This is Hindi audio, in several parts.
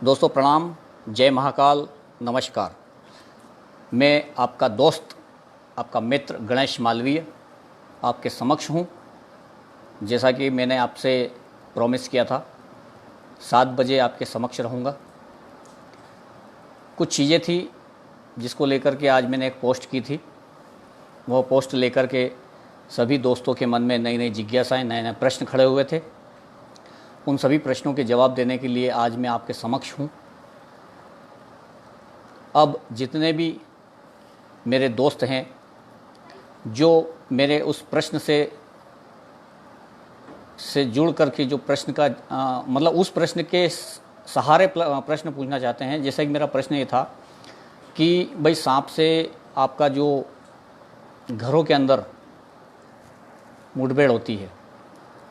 दोस्तों प्रणाम, जय महाकाल, नमस्कार। मैं आपका दोस्त, आपका मित्र गणेश मालवीय आपके समक्ष हूँ। जैसा कि मैंने आपसे प्रॉमिस किया था, 7 बजे आपके समक्ष रहूँगा। कुछ चीज़ें थी जिसको लेकर के आज मैंने एक पोस्ट की थी। वह पोस्ट लेकर के सभी दोस्तों के मन में नई नई जिज्ञासाएँ, नए नए प्रश्न खड़े हुए थे। उन सभी प्रश्नों के जवाब देने के लिए आज मैं आपके समक्ष हूँ। अब जितने भी मेरे दोस्त हैं जो मेरे उस प्रश्न से जुड़ करके जो प्रश्न का मतलब उस प्रश्न के सहारे प्रश्न पूछना चाहते हैं। जैसा कि मेरा प्रश्न ये था कि भाई सांप से आपका जो घरों के अंदर मुठभेड़ होती है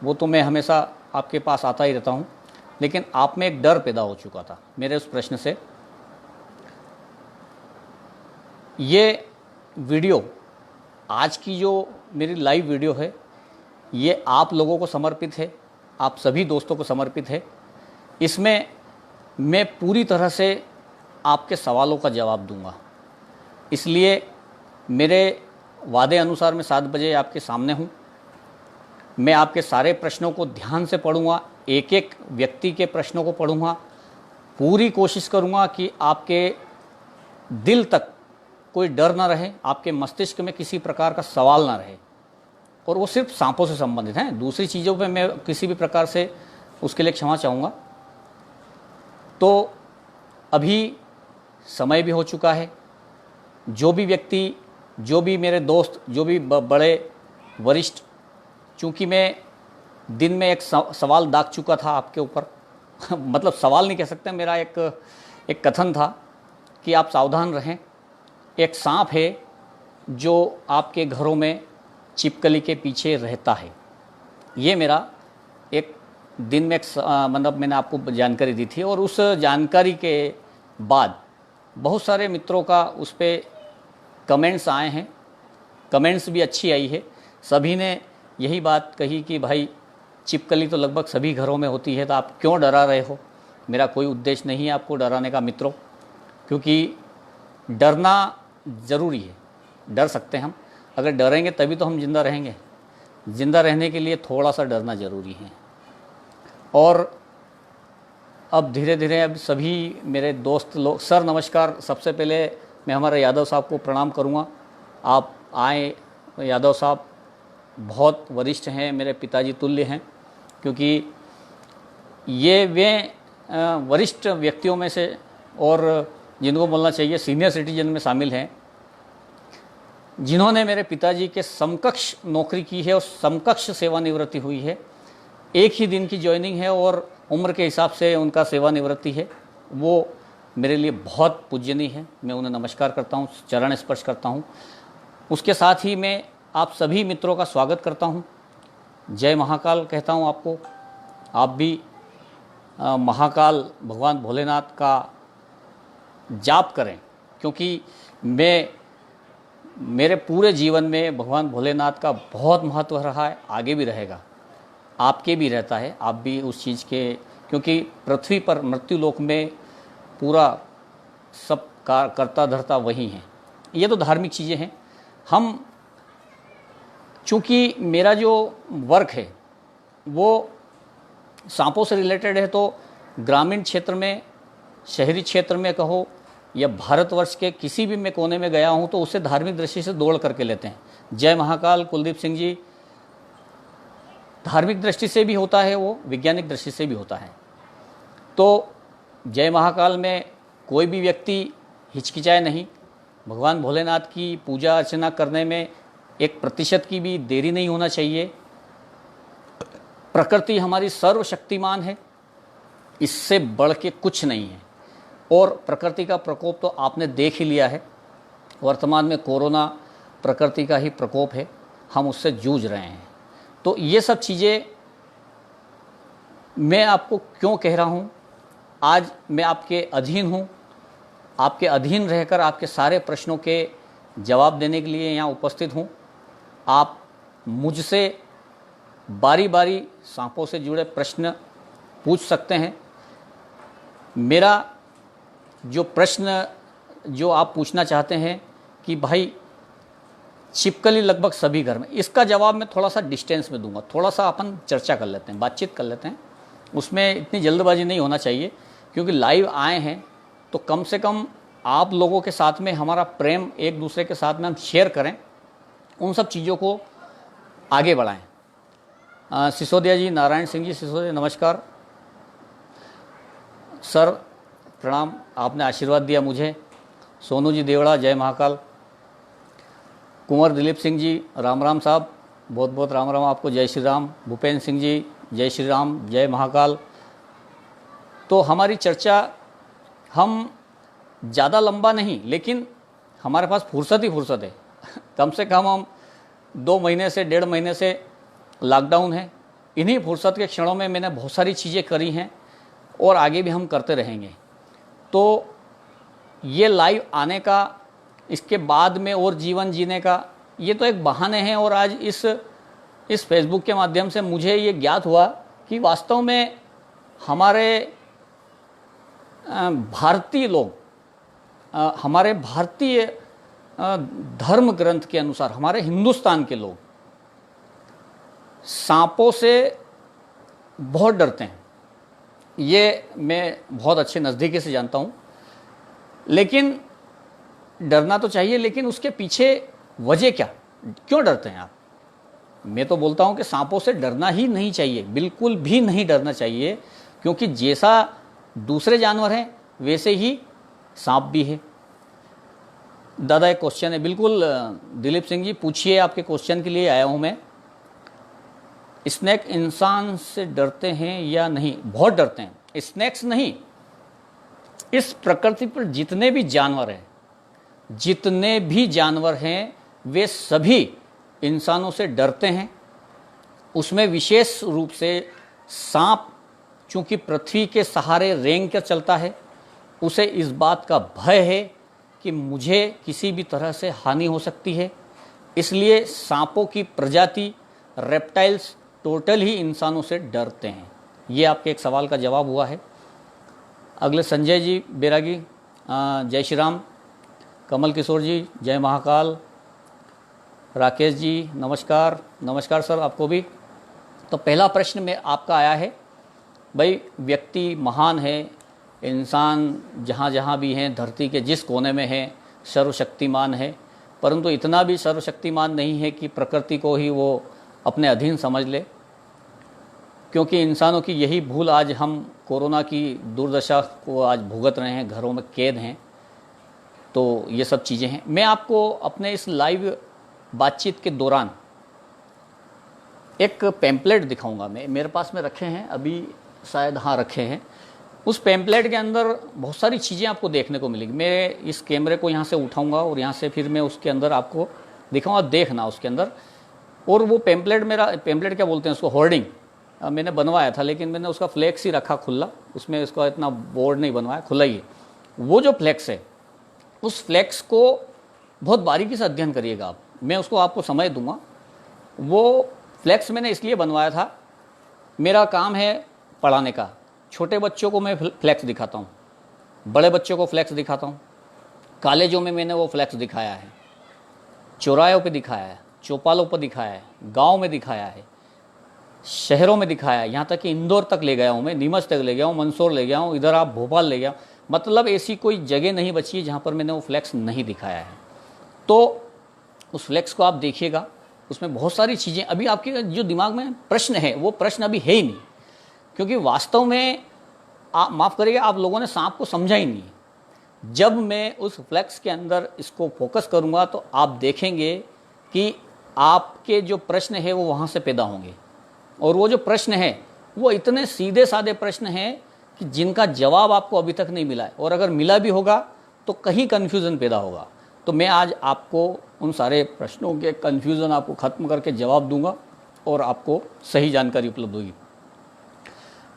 वो तो मैं हमेशा आपके पास आता ही रहता हूँ, लेकिन आप में एक डर पैदा हो चुका था मेरे उस प्रश्न से। ये वीडियो, आज की जो मेरी लाइव वीडियो है, ये आप लोगों को समर्पित है, आप सभी दोस्तों को समर्पित है। इसमें मैं पूरी तरह से आपके सवालों का जवाब दूंगा। इसलिए मेरे वादे अनुसार मैं 7 बजे आपके सामने हूँ। मैं आपके सारे प्रश्नों को ध्यान से पढ़ूंगा, एक एक व्यक्ति के प्रश्नों को पढ़ूंगा। पूरी कोशिश करूंगा कि आपके दिल तक कोई डर ना रहे, आपके मस्तिष्क में किसी प्रकार का सवाल ना रहे, और वो सिर्फ सांपों से संबंधित हैं। दूसरी चीज़ों पे मैं किसी भी प्रकार से उसके लिए क्षमा चाहूँगा। तो अभी समय भी हो चुका है। जो भी व्यक्ति, जो भी मेरे दोस्त, जो भी बड़े वरिष्ठ, चूँकि मैं दिन में एक सवाल दाग चुका था आपके ऊपर मतलब सवाल नहीं कह सकते, मेरा एक कथन था कि आप सावधान रहें। एक सांप है जो आपके घरों में छिपकली के पीछे रहता है। ये मेरा एक दिन में मतलब मैंने आपको जानकारी दी थी, और उस जानकारी के बाद बहुत सारे मित्रों का उस पर कमेंट्स आए हैं। कमेंट्स भी अच्छी आई है। सभी ने यही बात कही कि भाई छिपकली तो लगभग सभी घरों में होती है, तो आप क्यों डरा रहे हो। मेरा कोई उद्देश्य नहीं है आपको डराने का मित्रों, क्योंकि डरना ज़रूरी है। डर सकते हैं हम, अगर डरेंगे तभी तो हम जिंदा रहेंगे। ज़िंदा रहने के लिए थोड़ा सा डरना ज़रूरी है। और अब धीरे धीरे अब सभी मेरे दोस्त लोग, सर नमस्कार। सबसे पहले मैं हमारे यादव साहब को प्रणाम करूंगा। आप आए यादव साहब, बहुत वरिष्ठ हैं, मेरे पिताजी तुल्य हैं, क्योंकि ये वे वरिष्ठ व्यक्तियों में से, और जिनको बोलना चाहिए सीनियर सिटीजन में शामिल हैं, जिन्होंने मेरे पिताजी के समकक्ष नौकरी की है और समकक्ष सेवानिवृत्ति हुई है। एक ही दिन की ज्वाइनिंग है और उम्र के हिसाब से उनका सेवानिवृत्ति है। वो मेरे लिए बहुत पूजनीय है। मैं उन्हें नमस्कार करता हूँ, चरण स्पर्श करता हूँ। उसके साथ ही मैं आप सभी मित्रों का स्वागत करता हूँ। जय महाकाल कहता हूँ आपको। आप भी महाकाल भगवान भोलेनाथ का जाप करें, क्योंकि मेरे पूरे जीवन में भगवान भोलेनाथ का बहुत महत्व रहा है, आगे भी रहेगा। आपके भी रहता है, आप भी उस चीज़ के, क्योंकि पृथ्वी पर मृत्युलोक में पूरा सब करता धरता वही हैं। ये तो धार्मिक चीज़ें हैं। हम, चूँकि मेरा जो वर्क है वो सांपों से रिलेटेड है, तो ग्रामीण क्षेत्र में, शहरी क्षेत्र में कहो, या भारतवर्ष के किसी भी मैं कोने में गया हूँ तो उसे धार्मिक दृष्टि से दौड़ करके लेते हैं। जय महाकाल कुलदीप सिंह जी, धार्मिक दृष्टि से भी होता है, वो वैज्ञानिक दृष्टि से भी होता है। तो जय महाकाल में कोई भी व्यक्ति हिचकिचाए नहीं। भगवान भोलेनाथ की पूजा अर्चना करने में 1% की भी देरी नहीं होना चाहिए। प्रकृति हमारी सर्वशक्तिमान है, इससे बढ़ के कुछ नहीं है। और प्रकृति का प्रकोप तो आपने देख ही लिया है। वर्तमान में कोरोना प्रकृति का ही प्रकोप है, हम उससे जूझ रहे हैं। तो ये सब चीज़ें मैं आपको क्यों कह रहा हूँ। आज मैं आपके अधीन हूँ, आपके अधीन रहकर आपके सारे प्रश्नों के जवाब देने के लिए यहाँ उपस्थित हूँ। आप मुझसे बारी बारी सांपों से जुड़े प्रश्न पूछ सकते हैं। मेरा जो प्रश्न जो आप पूछना चाहते हैं कि भाई छिपकली लगभग सभी घर में, इसका जवाब मैं थोड़ा सा डिस्टेंस में दूंगा, थोड़ा सा अपन चर्चा कर लेते हैं, बातचीत कर लेते हैं। उसमें इतनी जल्दबाजी नहीं होना चाहिए, क्योंकि लाइव आए हैं तो कम से कम आप लोगों के साथ में हमारा प्रेम एक दूसरे के साथ में हम शेयर करें, उन सब चीज़ों को आगे बढ़ाएं। सिसोदिया जी, नारायण सिंह जी सिसोदिया, नमस्कार सर, प्रणाम, आपने आशीर्वाद दिया मुझे। सोनू जी देवड़ा, जय महाकाल। कुंवर दिलीप सिंह जी, राम राम साहब, बहुत बहुत राम राम आपको, जय श्री राम। भूपेंद्र सिंह जी, जय श्री राम, जय महाकाल। तो हमारी चर्चा, हम ज़्यादा लंबा नहीं, लेकिन हमारे पास फुर्सत ही फुर्सत है। कम से कम हम 2 महीने से 1.5 महीने से लॉकडाउन है, इन्हीं फुर्सत के क्षणों में मैंने बहुत सारी चीज़ें करी हैं और आगे भी हम करते रहेंगे। तो ये लाइव आने का, इसके बाद में और जीवन जीने का, ये तो एक बहाने हैं। और आज इस फेसबुक के माध्यम से मुझे ये ज्ञात हुआ कि वास्तव में हमारे भारतीय लोग, हमारे भारतीय धर्म ग्रंथ के अनुसार हमारे हिंदुस्तान के लोग सांपों से बहुत डरते हैं। ये मैं बहुत अच्छे नज़दीकी से जानता हूँ। लेकिन डरना तो चाहिए, लेकिन उसके पीछे वजह क्या, क्यों डरते हैं आप? मैं तो बोलता हूँ कि सांपों से डरना ही नहीं चाहिए, बिल्कुल भी नहीं डरना चाहिए, क्योंकि जैसा दूसरे जानवर हैं वैसे ही सांप भी है। दादा एक क्वेश्चन है, बिल्कुल दिलीप सिंह जी पूछिए, आपके क्वेश्चन के लिए आया हूँ मैं। स्नेक इंसान से डरते हैं या नहीं? बहुत डरते हैं। स्नेक्स नहीं, इस प्रकृति पर जितने भी जानवर हैं वे सभी इंसानों से डरते हैं। उसमें विशेष रूप से सांप, चूंकि पृथ्वी के सहारे रेंग कर चलता है, उसे इस बात का भय है कि मुझे किसी भी तरह से हानि हो सकती है। इसलिए सांपों की प्रजाति, रेप्टाइल्स, टोटल ही इंसानों से डरते हैं। ये आपके एक सवाल का जवाब हुआ है। अगले संजय जी बैरागी, जय श्री राम। कमल किशोर जी, जय महाकाल। राकेश जी, नमस्कार। नमस्कार सर, आपको भी। तो पहला प्रश्न में आपका आया है, भाई व्यक्ति महान है, इंसान जहाँ जहाँ भी हैं, धरती के जिस कोने में है, सर्वशक्तिमान है, परंतु इतना भी सर्वशक्तिमान नहीं है कि प्रकृति को ही वो अपने अधीन समझ ले। क्योंकि इंसानों की यही भूल, आज हम कोरोना की दुर्दशा को आज भुगत रहे हैं, घरों में कैद हैं। तो ये सब चीज़ें हैं। मैं आपको अपने इस लाइव बातचीत के दौरान एक पैम्पलेट दिखाऊंगा। मैं, मेरे पास में रखे हैं अभी, शायद हाँ रखे हैं। उस पैम्पलेट के अंदर बहुत सारी चीज़ें आपको देखने को मिलेगी। मैं इस कैमरे को यहाँ से उठाऊंगा और यहाँ से फिर मैं उसके अंदर आपको दिखाऊंगा, देखना उसके अंदर। और वो पैम्पलेट, मेरा पैम्पलेट क्या बोलते हैं उसको, होर्डिंग मैंने बनवाया था, लेकिन मैंने उसका फ्लेक्स ही रखा खुला, उसमें उसका इतना बोर्ड नहीं बनवाया, खुला ही है। वो जो फ्लेक्स है, उस फ्लेक्स को बहुत बारीकी से अध्ययन करिएगा आप, मैं उसको आपको समय दूंगा। वो फ्लेक्स मैंने इसलिए बनवाया था, मेरा काम है पढ़ाने का। छोटे बच्चों को मैं फ्लेक्स दिखाता हूँ, बड़े बच्चों को फ्लेक्स दिखाता हूँ। कॉलेजों में मैंने वो फ्लेक्स दिखाया है, चौराहों पे दिखाया है, चौपालों पर दिखाया है, गांव में दिखाया है, शहरों में दिखाया है, यहाँ तक कि इंदौर तक ले गया हूँ मैं, नीमच तक ले गया हूँ, मंदसौर ले गया हूँ, इधर आप भोपाल ले गया। मतलब ऐसी कोई जगह नहीं बची है जहाँ पर मैंने वो फ्लेक्स नहीं दिखाया है। तो उस फ्लेक्स को आप देखिएगा, उसमें बहुत सारी चीज़ें, अभी आपके जो दिमाग में प्रश्न है वो प्रश्न अभी है ही नहीं, क्योंकि वास्तव में आप माफ़ करिएगा, आप लोगों ने सांप को समझा ही नहीं। जब मैं उस फ्लेक्स के अंदर इसको फोकस करूँगा तो आप देखेंगे कि आपके जो प्रश्न है वो वहाँ से पैदा होंगे। और वो जो प्रश्न है वो इतने सीधे साधे प्रश्न हैं कि जिनका जवाब आपको अभी तक नहीं मिला है, और अगर मिला भी होगा तो कहीं कन्फ्यूज़न पैदा होगा। तो मैं आज आपको उन सारे प्रश्नों के कन्फ्यूज़न आपको ख़त्म करके जवाब दूंगा और आपको सही जानकारी उपलब्ध होगी।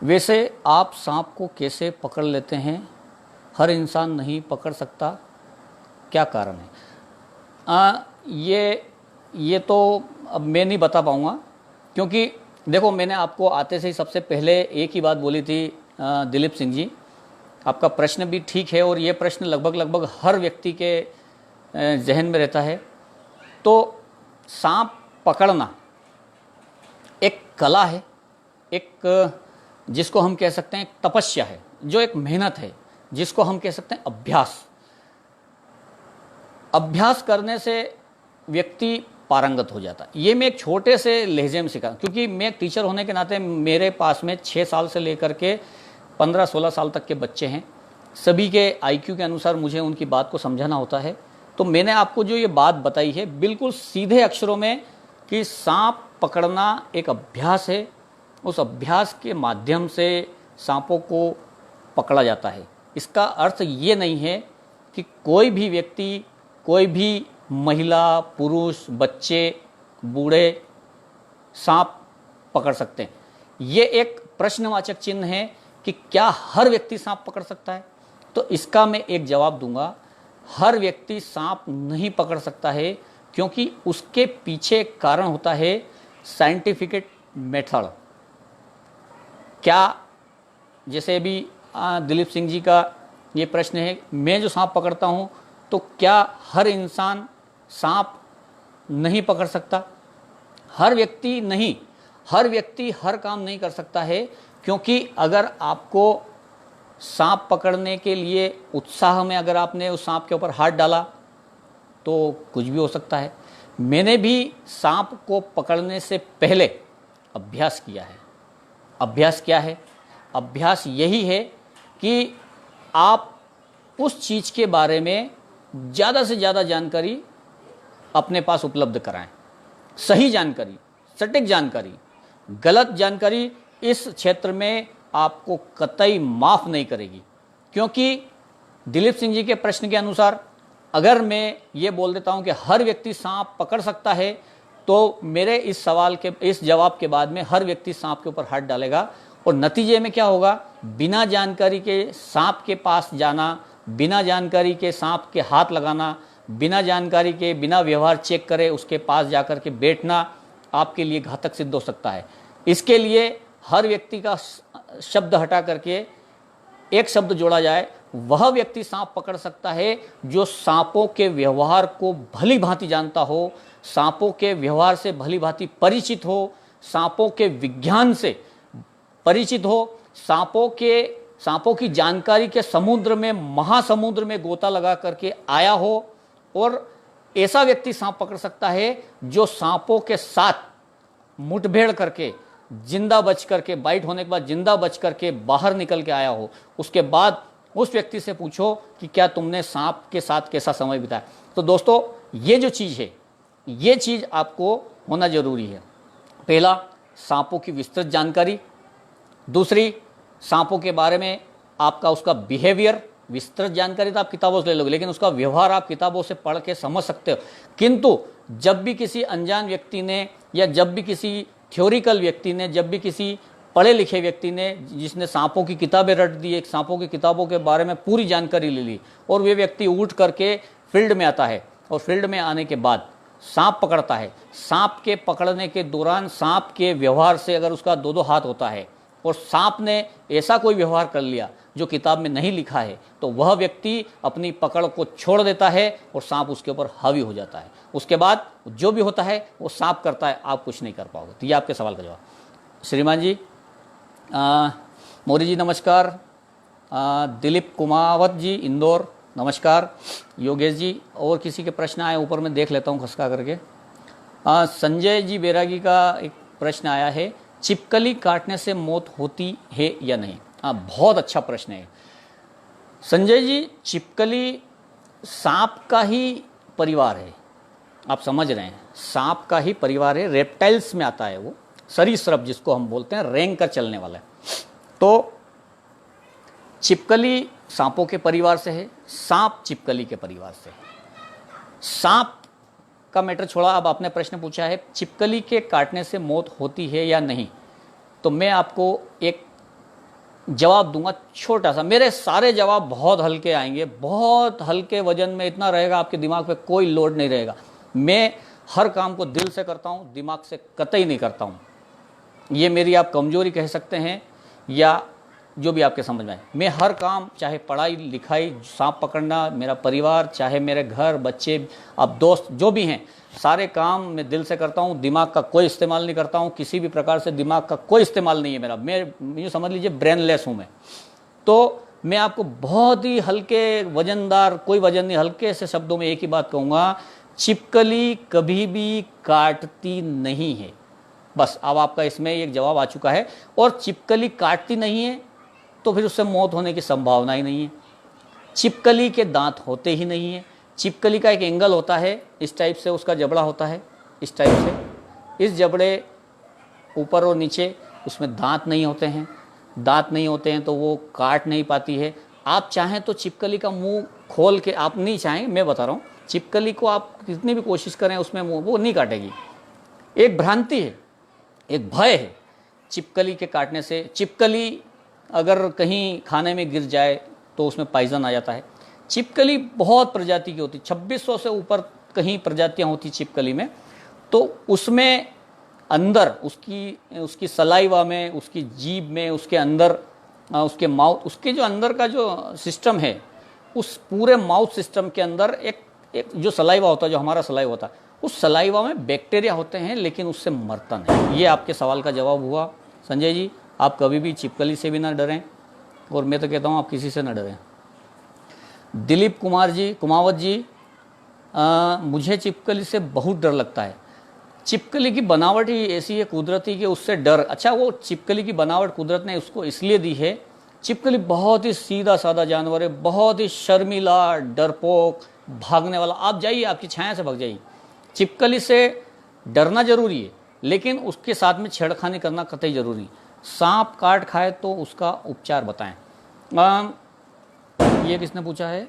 वैसे आप सांप को कैसे पकड़ लेते हैं? हर इंसान नहीं पकड़ सकता, क्या कारण है? ये तो अब मैं नहीं बता पाऊँगा, क्योंकि देखो मैंने आपको आते से ही सबसे पहले एक ही बात बोली थी दिलीप सिंह जी, आपका प्रश्न भी ठीक है और ये प्रश्न लगभग हर व्यक्ति के जहन में रहता है। तो सांप पकड़ना एक कला है, एक जिसको हम कह सकते हैं तपस्या है, जो एक मेहनत है, जिसको हम कह सकते हैं अभ्यास। अभ्यास करने से व्यक्ति पारंगत हो जाता है। ये मैं एक छोटे से लहजे में सीखा, क्योंकि मैं एक टीचर होने के नाते मेरे पास में 6 साल से लेकर के 15-16 साल तक के बच्चे हैं। सभी के आईक्यू के अनुसार मुझे उनकी बात को समझाना होता है। तो मैंने आपको जो ये बात बताई है बिल्कुल सीधे अक्षरों में कि सांप पकड़ना एक अभ्यास है। उस अभ्यास के माध्यम से सांपों को पकड़ा जाता है। इसका अर्थ ये नहीं है कि कोई भी व्यक्ति, कोई भी महिला, पुरुष, बच्चे, बूढ़े सांप पकड़ सकते हैं। ये एक प्रश्नवाचक चिन्ह है कि क्या हर व्यक्ति सांप पकड़ सकता है? तो इसका मैं एक जवाब दूंगा, हर व्यक्ति सांप नहीं पकड़ सकता है, क्योंकि उसके पीछे एक कारण होता है साइंटिफिक मेथड। क्या, जैसे अभी दिलीप सिंह जी का ये प्रश्न है, मैं जो सांप पकड़ता हूँ तो क्या हर इंसान सांप नहीं पकड़ सकता? हर व्यक्ति नहीं, हर व्यक्ति हर काम नहीं कर सकता है, क्योंकि अगर आपको सांप पकड़ने के लिए उत्साह में अगर आपने उस सांप के ऊपर हाथ डाला तो कुछ भी हो सकता है। मैंने भी सांप को पकड़ने से पहले अभ्यास किया है। अभ्यास क्या है? अभ्यास यही है कि आप उस चीज़ के बारे में ज़्यादा से ज़्यादा जानकारी अपने पास उपलब्ध कराएं। सही जानकारी, सटीक जानकारी, गलत जानकारी इस क्षेत्र में आपको कतई माफ़ नहीं करेगी। क्योंकि दिलीप सिंह जी के प्रश्न के अनुसार अगर मैं ये बोल देता हूं कि हर व्यक्ति सांप पकड़ सकता है, तो मेरे इस सवाल के, इस जवाब के बाद में हर व्यक्ति सांप के ऊपर हाथ डालेगा और नतीजे में क्या होगा? बिना जानकारी के सांप के पास जाना, बिना जानकारी के सांप के हाथ लगाना, बिना जानकारी के, बिना व्यवहार चेक करे उसके पास जाकर के बैठना आपके लिए घातक सिद्ध हो सकता है। इसके लिए हर व्यक्ति का शब्द हटा करके एक शब्द जोड़ा जाए, वह व्यक्ति सांप पकड़ सकता है जो सांपों के व्यवहार को भली भांति जानता हो, सांपों के व्यवहार से भली भांति परिचित हो, सांपों के विज्ञान से परिचित हो, सांपों की जानकारी के समुद्र में, महासमुद्र में गोता लगा करके आया हो। और ऐसा व्यक्ति सांप पकड़ सकता है जो सांपों के साथ मुठभेड़ करके, जिंदा बच करके, बाइट होने के बाद जिंदा बच करके बाहर निकल के आया हो। उसके बाद उस व्यक्ति से पूछो कि क्या तुमने सांप के साथ कैसा समय बिताया। तो दोस्तों, ये जो चीज़ है, ये चीज़ आपको होना जरूरी है। पहला, सांपों की विस्तृत जानकारी। दूसरी, सांपों के बारे में आपका उसका बिहेवियर, विस्तृत जानकारी तो आप किताबों से ले लोगे, लेकिन उसका व्यवहार आप किताबों से पढ़ के समझ सकते हो। किंतु जब भी किसी अनजान व्यक्ति ने, या जब भी किसी थ्योरिकल व्यक्ति ने, जब भी किसी पढ़े लिखे व्यक्ति ने, जिसने सांपों की किताबें रट दी, एक सांपों की किताबों के बारे में पूरी जानकारी ले ली, और वे व्यक्ति उठ करके फील्ड में आता है, और फील्ड में आने के बाद सांप पकड़ता है। सांप के पकड़ने के दौरान सांप के व्यवहार से अगर उसका 2-2 हाथ होता है और सांप ने ऐसा कोई व्यवहार कर लिया जो किताब में नहीं लिखा है, तो वह व्यक्ति अपनी पकड़ को छोड़ देता है और सांप उसके ऊपर हावी हो जाता है। उसके बाद जो भी होता है वो सांप करता है, आप कुछ नहीं कर पाओगे। तो ये आपके सवाल का जवाब। श्रीमान जी, मौर्य जी नमस्कार, दिलीप कुमावत जी इंदौर नमस्कार, योगेश जी, और किसी के प्रश्न आए ऊपर मैं देख लेता हूँ खसका करके। संजय जी बैरागी का एक प्रश्न आया है, छिपकली काटने से मौत होती है या नहीं? बहुत अच्छा प्रश्न है संजय जी। छिपकली सांप का ही परिवार है, आप समझ रहे हैं, सांप का ही परिवार है, रेप्टाइल्स में आता है वो, सरीसृप जिसको हम बोलते हैं, रेंग कर चलने वाला है। तो छिपकली सांपों के परिवार से है, सांप छिपकली के परिवार से है। सांप का मैटर छोड़ा, अब आपने प्रश्न पूछा है छिपकली के काटने से मौत होती है या नहीं, तो मैं आपको एक जवाब दूंगा छोटा सा। मेरे सारे जवाब बहुत हल्के आएंगे, बहुत हल्के वजन में, इतना रहेगा आपके दिमाग पे कोई लोड नहीं रहेगा। मैं हर काम को दिल से करता हूँ, दिमाग से कतई नहीं करता हूँ। ये मेरी आप कमजोरी कह सकते हैं या जो भी आपके समझ में आए। मैं हर काम, चाहे पढ़ाई लिखाई, सांप पकड़ना, मेरा परिवार, चाहे मेरे घर, बच्चे, अब दोस्त जो भी हैं, सारे काम मैं दिल से करता हूँ। दिमाग का कोई इस्तेमाल नहीं करता हूँ, किसी भी प्रकार से दिमाग का कोई इस्तेमाल नहीं है मेरा। मैं ये समझ लीजिए ब्रेनलेस हूँ मैं। तो मैं आपको बहुत ही हल्के, वजनदार, कोई वजन नहीं, हल्के से शब्दों में एक ही बात कहूँगा, छिपकली कभी भी काटती नहीं है। बस अब आपका इसमें एक जवाब आ चुका है। और छिपकली काटती नहीं है तो फिर उससे मौत होने की संभावना ही नहीं है। छिपकली के दांत होते ही नहीं है। छिपकली का एक एंगल होता है, इस टाइप से उसका जबड़ा होता है, इस टाइप से, इस जबड़े ऊपर और नीचे, उसमें दांत नहीं होते हैं। दांत नहीं होते हैं तो वो काट नहीं पाती है। आप चाहें तो छिपकली का मुंह खोल के, आप नहीं चाहें, मैं बता रहा हूँ, छिपकली को आप कितनी भी कोशिश करें उसमें वो नहीं काटेगी। एक भ्रांति है, एक भय है छिपकली के काटने से। छिपकली अगर कहीं खाने में गिर जाए तो उसमें पॉइजन आ जाता है। छिपकली बहुत प्रजाति की होती, 2600 से ऊपर कहीं प्रजातियां होती छिपकली में। तो उसमें अंदर उसकी सलाइवा में, उसकी जीभ में, उसके अंदर, उसके माउथ, उसके जो अंदर का जो सिस्टम है, उस पूरे माउथ सिस्टम के अंदर एक जो सलाइवा होता है, जो हमारा सलाइवा होता है, उस सलाइवा में बैक्टीरिया होते हैं, लेकिन उससे मरता नहीं। ये आपके सवाल का जवाब हुआ संजय जी। आप कभी भी छिपकली से भी ना डरें, और मैं तो कहता हूँ आप किसी से ना डरें। दिलीप कुमावत जी, मुझे छिपकली से बहुत डर लगता है। छिपकली की बनावट ही ऐसी है कुदरती कि उससे डर, अच्छा वो छिपकली की बनावट कुदरत ने उसको इसलिए दी है, छिपकली बहुत ही सीधा साधा जानवर है, बहुत ही शर्मीला, डरपोक, भागने वाला। आप जाइए, आपकी छाया से भाग जाइए। छिपकली से डरना जरूरी है, लेकिन उसके साथ में छेड़खानी करना कतई जरूरी है। सांप काट खाए तो उसका उपचार बताएं। ये किसने पूछा है?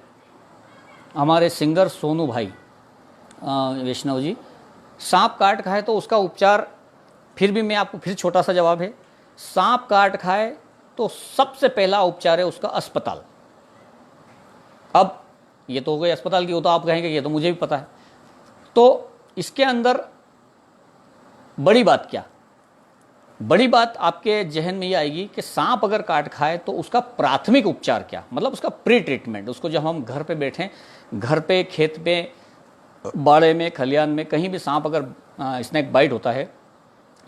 हमारे सिंगर सोनू भाई वैष्णव जी। सांप काट खाए तो उसका उपचार, फिर भी मैं आपको फिर छोटा सा जवाब है। सांप काट खाए तो सबसे पहला उपचार है उसका अस्पताल। अब ये तो हो गई अस्पताल की, वो तो आप कहेंगे ये तो मुझे भी पता है। तो इसके अंदर बड़ी बात क्या, बड़ी बात आपके जहन में ये आएगी कि सांप अगर काट खाए तो उसका प्राथमिक उपचार क्या, मतलब उसका प्री ट्रीटमेंट। उसको जब हम घर पे बैठें, घर पे, खेत पे, बाड़े में, खलियान में, कहीं भी सांप अगर स्नेक बाइट होता है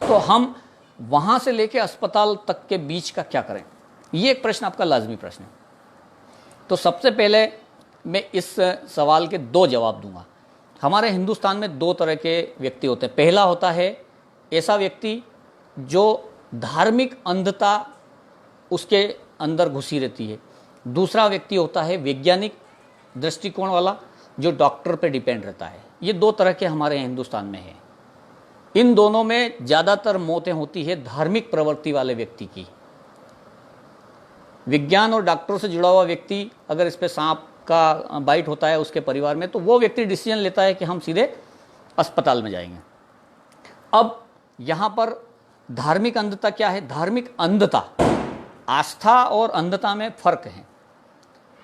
तो हम वहाँ से लेके अस्पताल तक के बीच का क्या करें, ये एक प्रश्न आपका लाजमी प्रश्न है। तो सबसे पहले मैं इस सवाल के दो जवाब दूंगा। हमारे हिंदुस्तान में दो तरह के व्यक्ति होते हैं। पहला होता है ऐसा व्यक्ति जो धार्मिक अंधता उसके अंदर घुसी रहती है। दूसरा व्यक्ति होता है वैज्ञानिक दृष्टिकोण वाला, जो डॉक्टर पे डिपेंड रहता है। ये दो तरह के हमारे हिंदुस्तान में हैं। इन दोनों में ज़्यादातर मौतें होती है धार्मिक प्रवृत्ति वाले व्यक्ति की। विज्ञान और डॉक्टरों से जुड़ा हुआ व्यक्ति अगर इस पे सांप का बाइट होता है उसके परिवार में, तो वो व्यक्ति डिसीजन लेता है कि हम सीधे अस्पताल में जाएंगे। अब यहाँ पर धार्मिक अंधता क्या है? धार्मिक अंधता, आस्था और अंधता में फर्क है।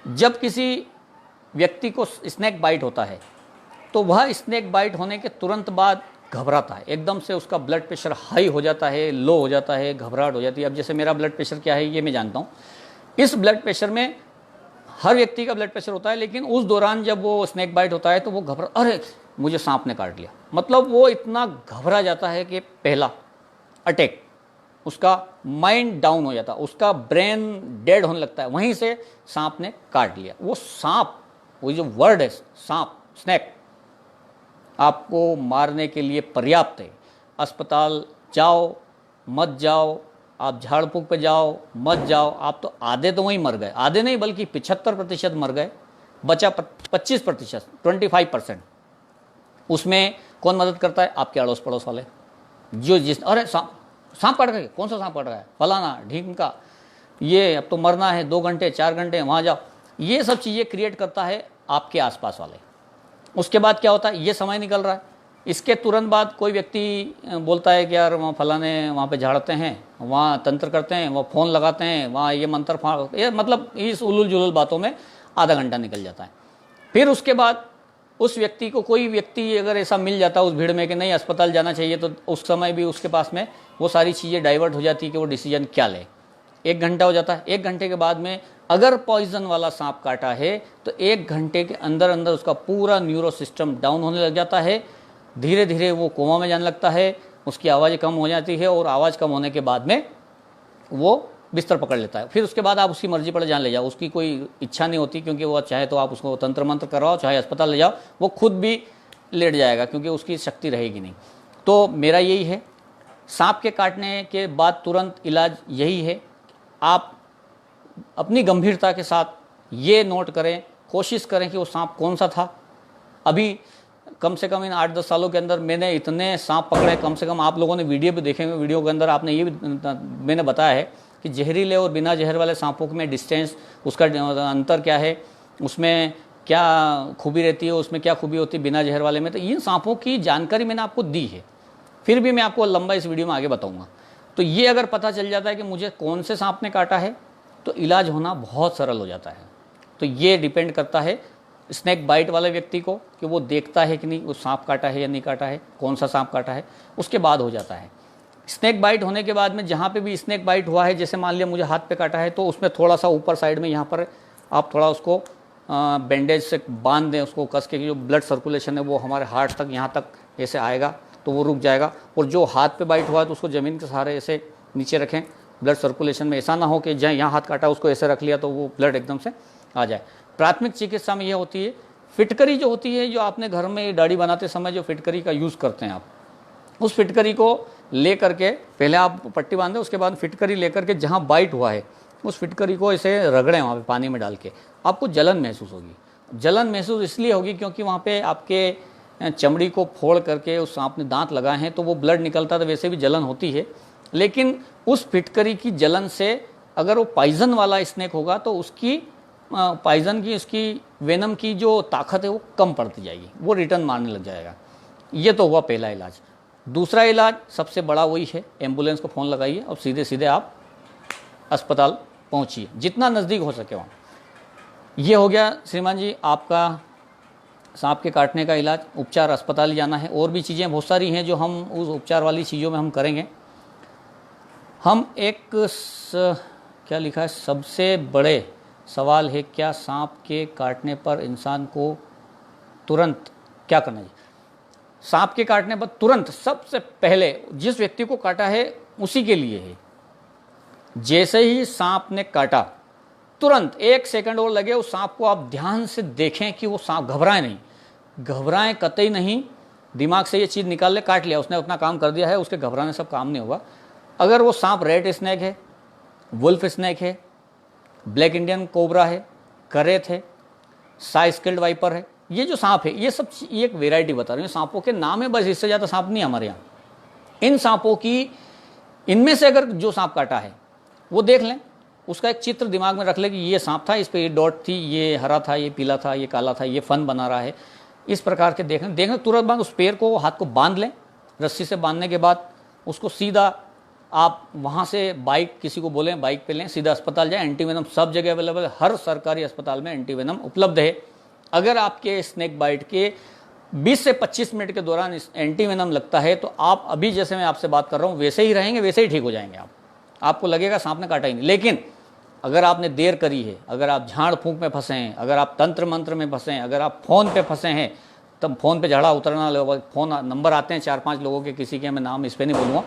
जब किसी व्यक्ति को स्नेक बाइट होता है तो वह स्नेक बाइट होने के तुरंत बाद घबराता है, एकदम से उसका ब्लड प्रेशर हाई हो जाता है, लो हो जाता है, घबराहट हो जाती है। अब जैसे मेरा ब्लड प्रेशर क्या है ये मैं जानता हूँ। इस ब्लड प्रेशर में हर व्यक्ति का ब्लड प्रेशर होता है, लेकिन उस दौरान जब वो स्नेक बाइट होता है तो वो अरे मुझे सांप ने काट लिया, मतलब वो इतना घबरा जाता है कि पहला अटैक, उसका माइंड डाउन हो जाता है, उसका ब्रेन डेड होने लगता है, वहीं से सांप ने काट लिया। वो सांप, वो जो वर्ड है सांप, स्नेक, आपको मारने के लिए पर्याप्त है। अस्पताल जाओ मत जाओ, आप झाड़ फूक पे जाओ मत जाओ, आप तो आधे तो वहीं मर गए, आधे नहीं बल्कि 75% मर गए, बचा 25%, 25%। उसमें कौन मदद करता है? आपके अड़ोस पड़ोस वाले, जो जिस अरे सांप काट गए, कौन सा सांप काट रहा है, फलाना ढींग का, ये अब तो मरना है, 2 घंटे 4 घंटे वहाँ जाओ। ये सब चीज़ें क्रिएट करता है आपके आसपास वाले। उसके बाद क्या होता है? ये समय निकल रहा है, इसके तुरंत बाद कोई व्यक्ति बोलता है कि यार वहाँ फलाने वहाँ पे झाड़ते हैं, वहाँ तंत्र करते हैं, वहाँ फ़ोन लगाते हैं, वहाँ ये मंत्र फाड़, ये मतलब इस उलूल जुलूल बातों में आधा घंटा निकल जाता है। फिर उसके बाद उस व्यक्ति को, कोई व्यक्ति अगर ऐसा मिल जाता है उस भीड़ में कि नहीं अस्पताल जाना चाहिए, तो उस समय भी उसके पास में वो सारी चीज़ें डाइवर्ट हो जाती है कि वो डिसीजन क्या ले। 1 घंटा हो जाता है। 1 घंटे के बाद में अगर पॉइजन वाला सांप काटा है तो 1 घंटे के अंदर अंदर उसका पूरा न्यूरो सिस्टम डाउन होने लग जाता है, धीरे धीरे वो कोमा में जाने लगता है, उसकी आवाज़ कम हो जाती है और आवाज़ कम होने के बाद में वो बिस्तर पकड़ लेता है। फिर उसके बाद आप उसकी मर्जी पर जान ले जाओ, उसकी कोई इच्छा नहीं होती, क्योंकि वो चाहे तो आप उसको तंत्र मंत्र करवाओ, चाहे अस्पताल ले जाओ, वो खुद भी लेट जाएगा क्योंकि उसकी शक्ति रहेगी नहीं। तो मेरा यही है, सांप के काटने के बाद तुरंत इलाज यही है, आप अपनी गंभीरता के साथ ये नोट करें, कोशिश करें कि वो सांप कौन सा था। अभी कम से कम इन 8-10 सालों के अंदर मैंने इतने सांप पकड़े, कम से कम आप लोगों ने वीडियो भी देखे होंगे, वीडियो के अंदर आपने ये भी मैंने बताया है कि जहरीले और बिना जहर वाले सांपों में डिस्टेंस, उसका अंतर क्या है, उसमें क्या खूबी रहती है, उसमें क्या खूबी होती है बिना जहर वाले में। तो इन सांपों की जानकारी मैंने आपको दी है, फिर भी मैं आपको लंबा इस वीडियो में आगे बताऊंगा। तो ये अगर पता चल जाता है कि मुझे कौन से सांप ने काटा है तो इलाज होना बहुत सरल हो जाता है। तो ये डिपेंड करता है स्नेक बाइट वाले व्यक्ति को कि वो देखता है कि नहीं वो सांप काटा है या नहीं काटा है, कौन सा सांप काटा है, उसके बाद हो जाता है। स्नेक बाइट होने के बाद में जहाँ पे भी स्नेक बाइट हुआ है, जैसे मान लिया मुझे हाथ पे काटा है तो उसमें थोड़ा सा ऊपर साइड में यहाँ पर आप थोड़ा उसको बैंडेज से बांध दें, उसको कस के, जो ब्लड सर्कुलेशन है वो हमारे हार्ट तक यहाँ तक ऐसे आएगा तो वो रुक जाएगा। और जो हाथ पे बाइट हुआ है तो उसको ज़मीन के सहारे ऐसे नीचे रखें ब्लड सर्कुलेशन में, ऐसा ना हो कि जहाँ यहाँ हाथ काटा उसको ऐसे रख लिया तो वो ब्लड एकदम से आ जाए। प्राथमिक चिकित्सा में यह होती है, फिटकरी जो होती है, जो आपने घर में दाढ़ी बनाते समय जो फिटकरी का यूज़ करते हैं आप, उस फिटकरी को ले करके पहले आप पट्टी बांधें, उसके बाद फिटकरी लेकर के जहाँ बाइट हुआ है उस फिटकरी को ऐसे रगड़ें वहाँ पे पानी में डाल के, आपको जलन महसूस होगी। जलन महसूस इसलिए होगी क्योंकि वहाँ पे आपके चमड़ी को फोड़ करके उस सांप ने दांत लगाए हैं तो वो ब्लड निकलता है, तो वैसे भी जलन होती है। लेकिन उस फिटकरी की जलन से अगर वो पॉइजन वाला स्नेक होगा तो उसकी पॉइजन की, उसकी वेनम की जो ताकत है वो कम पड़ती जाएगी, वो रिटर्न मारने लग जाएगा। ये तो हुआ पहला इलाज। दूसरा इलाज सबसे बड़ा वही है, एम्बुलेंस को फ़ोन लगाइए और सीधे सीधे आप अस्पताल पहुंचिए, जितना नज़दीक हो सके वहाँ। ये हो गया श्रीमान जी आपका सांप के काटने का इलाज। उपचार अस्पताल ही जाना है, और भी चीज़ें बहुत सारी हैं जो हम उस उपचार वाली चीज़ों में हम करेंगे। हम क्या लिखा है, सबसे बड़े सवाल है क्या सांप के काटने पर इंसान को तुरंत क्या करना चाहिए। सांप के काटने पर तुरंत सबसे पहले जिस व्यक्ति को काटा है उसी के लिए है, जैसे ही सांप ने काटा तुरंत 1 सेकंड और लगे उस सांप को आप ध्यान से देखें कि वो सांप घबराए नहीं, घबराएं कतई नहीं, दिमाग से ये चीज़ निकाल ले, काट लिया उसने अपना काम कर दिया है, उसके घबराने सब काम नहीं होगा। अगर वो सांप रेड स्नेक है, वुल्फ स्नेक है, ब्लैक इंडियन कोबरा है, करेत है, साई स्किल्ड वाइपर है, ये जो सांप है ये सब ये एक वेराइटी बता रही हूँ, सांपों के नाम है बस, इससे ज़्यादा सांप नहीं हमारे यहाँ। इन सांपों की, इनमें से अगर जो सांप काटा है वो देख लें, उसका एक चित्र दिमाग में रख लें कि ये सांप था, इस पर ये डॉट थी, ये हरा था, ये पीला था, ये काला था, ये फन बना रहा है, इस प्रकार के देखें तुरंत बाद उस पैर को, हाथ को बांध लें। रस्सी से बांधने के बाद उसको सीधा आप वहाँ से बाइक, किसी को बोलें बाइक पे लें, सीधा अस्पताल जाएं। एंटीवेनम सब जगह अवेलेबल है, हर सरकारी अस्पताल में एंटीवेनम उपलब्ध है। अगर आपके स्नेक बाइट के 20 से 25 मिनट के दौरान एंटीवेनम लगता है तो आप अभी जैसे मैं आपसे बात कर रहा हूँ वैसे ही रहेंगे, वैसे ही ठीक हो जाएंगे आप, आपको लगेगा सांप ने काटा ही नहीं। लेकिन अगर आपने देर करी है, अगर आप झाड़ फूंक में फंसे हैं, अगर आप तंत्र मंत्र में फंसे हैं, अगर आप फ़ोन पे फंसे हैं, तब फ़ोन पे झाड़ा उतरना, फ़ोन नंबर आते हैं 4-5 लोगों के, किसी के मैं नाम इस पर नहीं बोलूँगा,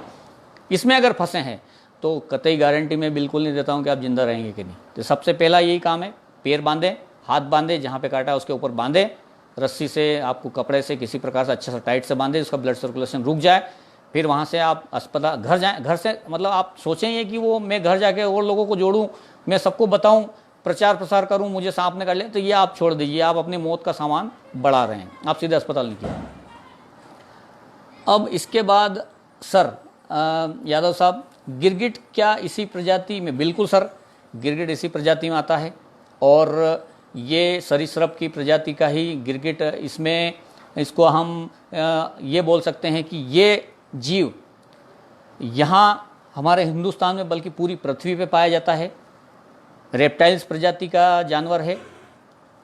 इसमें अगर फंसे हैं तो कतई गारंटी मैं बिल्कुल नहीं देता हूँ कि आप जिंदा रहेंगे कि नहीं। तो सबसे पहला यही काम है, पैर बांधें, हाथ बांधें, जहाँ पे काटा है उसके ऊपर बांधें, रस्सी से, आपको कपड़े से किसी प्रकार से अच्छा सा टाइट से बांधें, उसका ब्लड सर्कुलेशन रुक जाए। फिर वहाँ से आप अस्पताल, घर जाएँ, घर से मतलब आप सोचें ये कि वो मैं घर जाके और लोगों को जोड़ूँ, मैं सबको बताऊँ, प्रचार प्रसार करूँ, मुझे सांप ने काट लिया, तो ये आप छोड़ दीजिए, आप अपनी मौत का सामान बढ़ा रहे हैं, आप सीधे अस्पताल निकलिए। अब इसके बाद सर यादव साहब, गिरगिट क्या इसी प्रजाति में? बिल्कुल सर, गिरगिट इसी प्रजाति में आता है और ये सरीसृप की प्रजाति का ही गिरगिट, इसमें इसको हम ये बोल सकते हैं कि ये जीव यहाँ हमारे हिंदुस्तान में बल्कि पूरी पृथ्वी पे पाया जाता है। रेप्टाइल्स प्रजाति का जानवर है।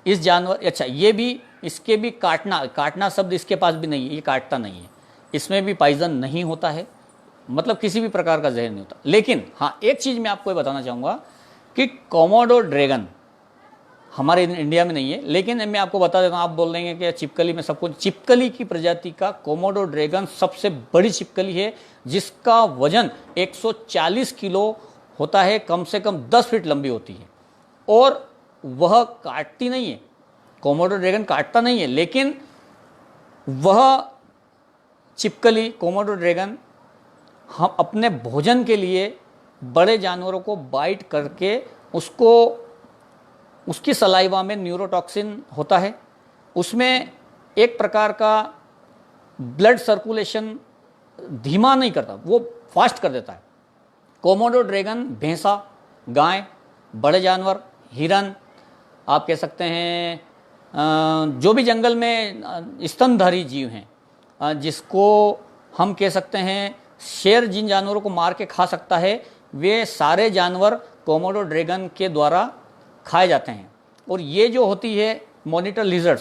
इस जानवर, अच्छा ये भी, इसके भी काटना शब्द इसके पास भी नहीं है, ये काटता नहीं है, इसमें भी पॉइजन नहीं होता है। मतलब किसी भी प्रकार का जहर नहीं होता। लेकिन हाँ, एक चीज़ मैं आपको ये बताना चाहूँगा कि कोमोडो ड्रैगन हमारे इंडिया में नहीं है, लेकिन मैं आपको बता देता हूँ। आप बोल देंगे कि छिपकली में सब कुछ, छिपकली की प्रजाति का कोमोडो ड्रैगन सबसे बड़ी छिपकली है, जिसका वजन 140 किलो होता है, कम से कम 10 फीट लंबी होती है, और वह काटती नहीं है। कोमोडो ड्रैगन काटता नहीं है, लेकिन वह छिपकली कोमोडो ड्रैगन हम अपने भोजन के लिए बड़े जानवरों को बाइट करके उसकी सलाइवा में न्यूरोटॉक्सिन होता है, उसमें एक प्रकार का ब्लड सर्कुलेशन धीमा नहीं करता, वो फास्ट कर देता है। कोमोडो ड्रैगन भैंसा, गाय, बड़े जानवर, हिरन, आप कह सकते हैं जो भी जंगल में स्तनधारी जीव हैं, जिसको हम कह सकते हैं शेर जिन जानवरों को मार के खा सकता है, वे सारे जानवर कोमोडो ड्रैगन के द्वारा खाए जाते हैं। और ये जो होती है मॉनिटर लिजर्ड,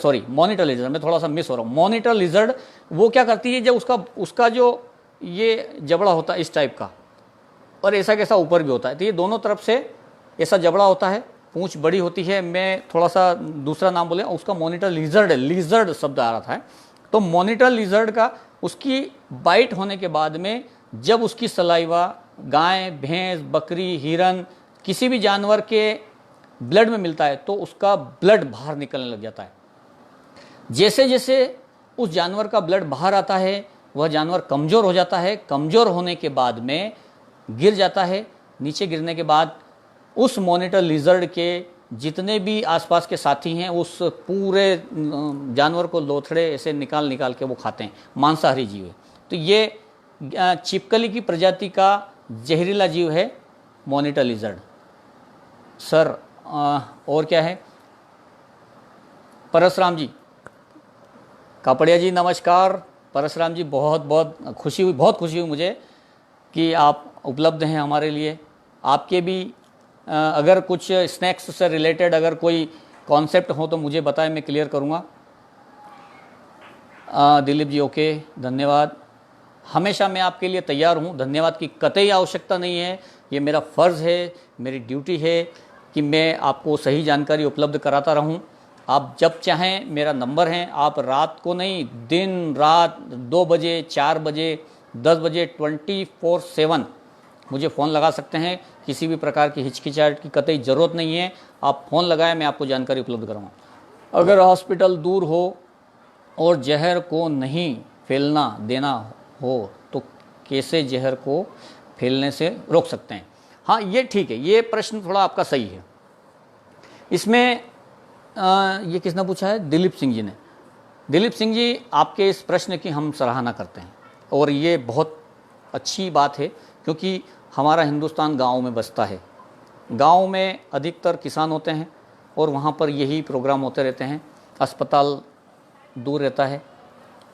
मैं थोड़ा सा मिस हो रहा हूँ। मॉनिटर लिजर्ड वो क्या करती है, जब उसका जो ये जबड़ा होता है इस टाइप का, और ऐसा कैसा ऊपर भी होता है, तो ये दोनों तरफ से ऐसा जबड़ा होता है, पूंछ बड़ी होती है। मैं थोड़ा सा दूसरा नाम बोले, उसका मॉनिटर लिजर्ड है, लिजर्ड शब्द आ रहा था। तो मॉनिटर लिजर्ड का उसकी बाइट होने के बाद में जब उसकी सलाइवा गाय, भैंस, बकरी, हिरन, किसी भी जानवर के ब्लड में मिलता है, तो उसका ब्लड बाहर निकलने लग जाता है। जैसे जैसे उस जानवर का ब्लड बाहर आता है, वह जानवर कमज़ोर हो जाता है। कमज़ोर होने के बाद में गिर जाता है। नीचे गिरने के बाद उस मॉनिटर लिजर्ड के जितने भी आसपास के साथी हैं, उस पूरे जानवर को लोथड़े ऐसे निकाल के वो खाते हैं। मांसाहारी जीव है। तो ये छिपकली की प्रजाति का जहरीला जीव है मॉनिटर लिजर्ड। सर और क्या है? परसराम जी, कापड़िया जी नमस्कार। परसराम जी, बहुत खुशी हुई मुझे कि आप उपलब्ध हैं हमारे लिए। आपके भी अगर कुछ स्नैक्स से रिलेटेड अगर कोई कॉन्सेप्ट हो तो मुझे बताएं, मैं क्लियर करूँगा। दिलीप जी ओके, धन्यवाद। हमेशा मैं आपके लिए तैयार हूँ। धन्यवाद की कतई आवश्यकता नहीं है, ये मेरा फ़र्ज़ है, मेरी ड्यूटी है कि मैं आपको सही जानकारी उपलब्ध कराता रहूं। आप जब चाहें, मेरा नंबर है, आप रात को नहीं, दिन रात 2 बजे, 4 बजे, 10 बजे 24/7 मुझे फ़ोन लगा सकते हैं। किसी भी प्रकार की हिचकिचाहट की कतई ज़रूरत नहीं है। आप फ़ोन लगाएं, मैं आपको जानकारी उपलब्ध कराऊँगा। अगर हॉस्पिटल दूर हो और जहर को नहीं फैलना देना हो तो कैसे जहर को फैलने से रोक सकते हैं? हाँ, ये ठीक है, ये प्रश्न थोड़ा आपका सही है। इसमें ये किसने पूछा है? दिलीप सिंह जी ने। दिलीप सिंह जी, आपके इस प्रश्न की हम सराहना करते हैं, और ये बहुत अच्छी बात है, क्योंकि हमारा हिंदुस्तान गाँव में बसता है। गाँव में अधिकतर किसान होते हैं और वहाँ पर यही प्रोग्राम होते रहते हैं। अस्पताल दूर रहता है।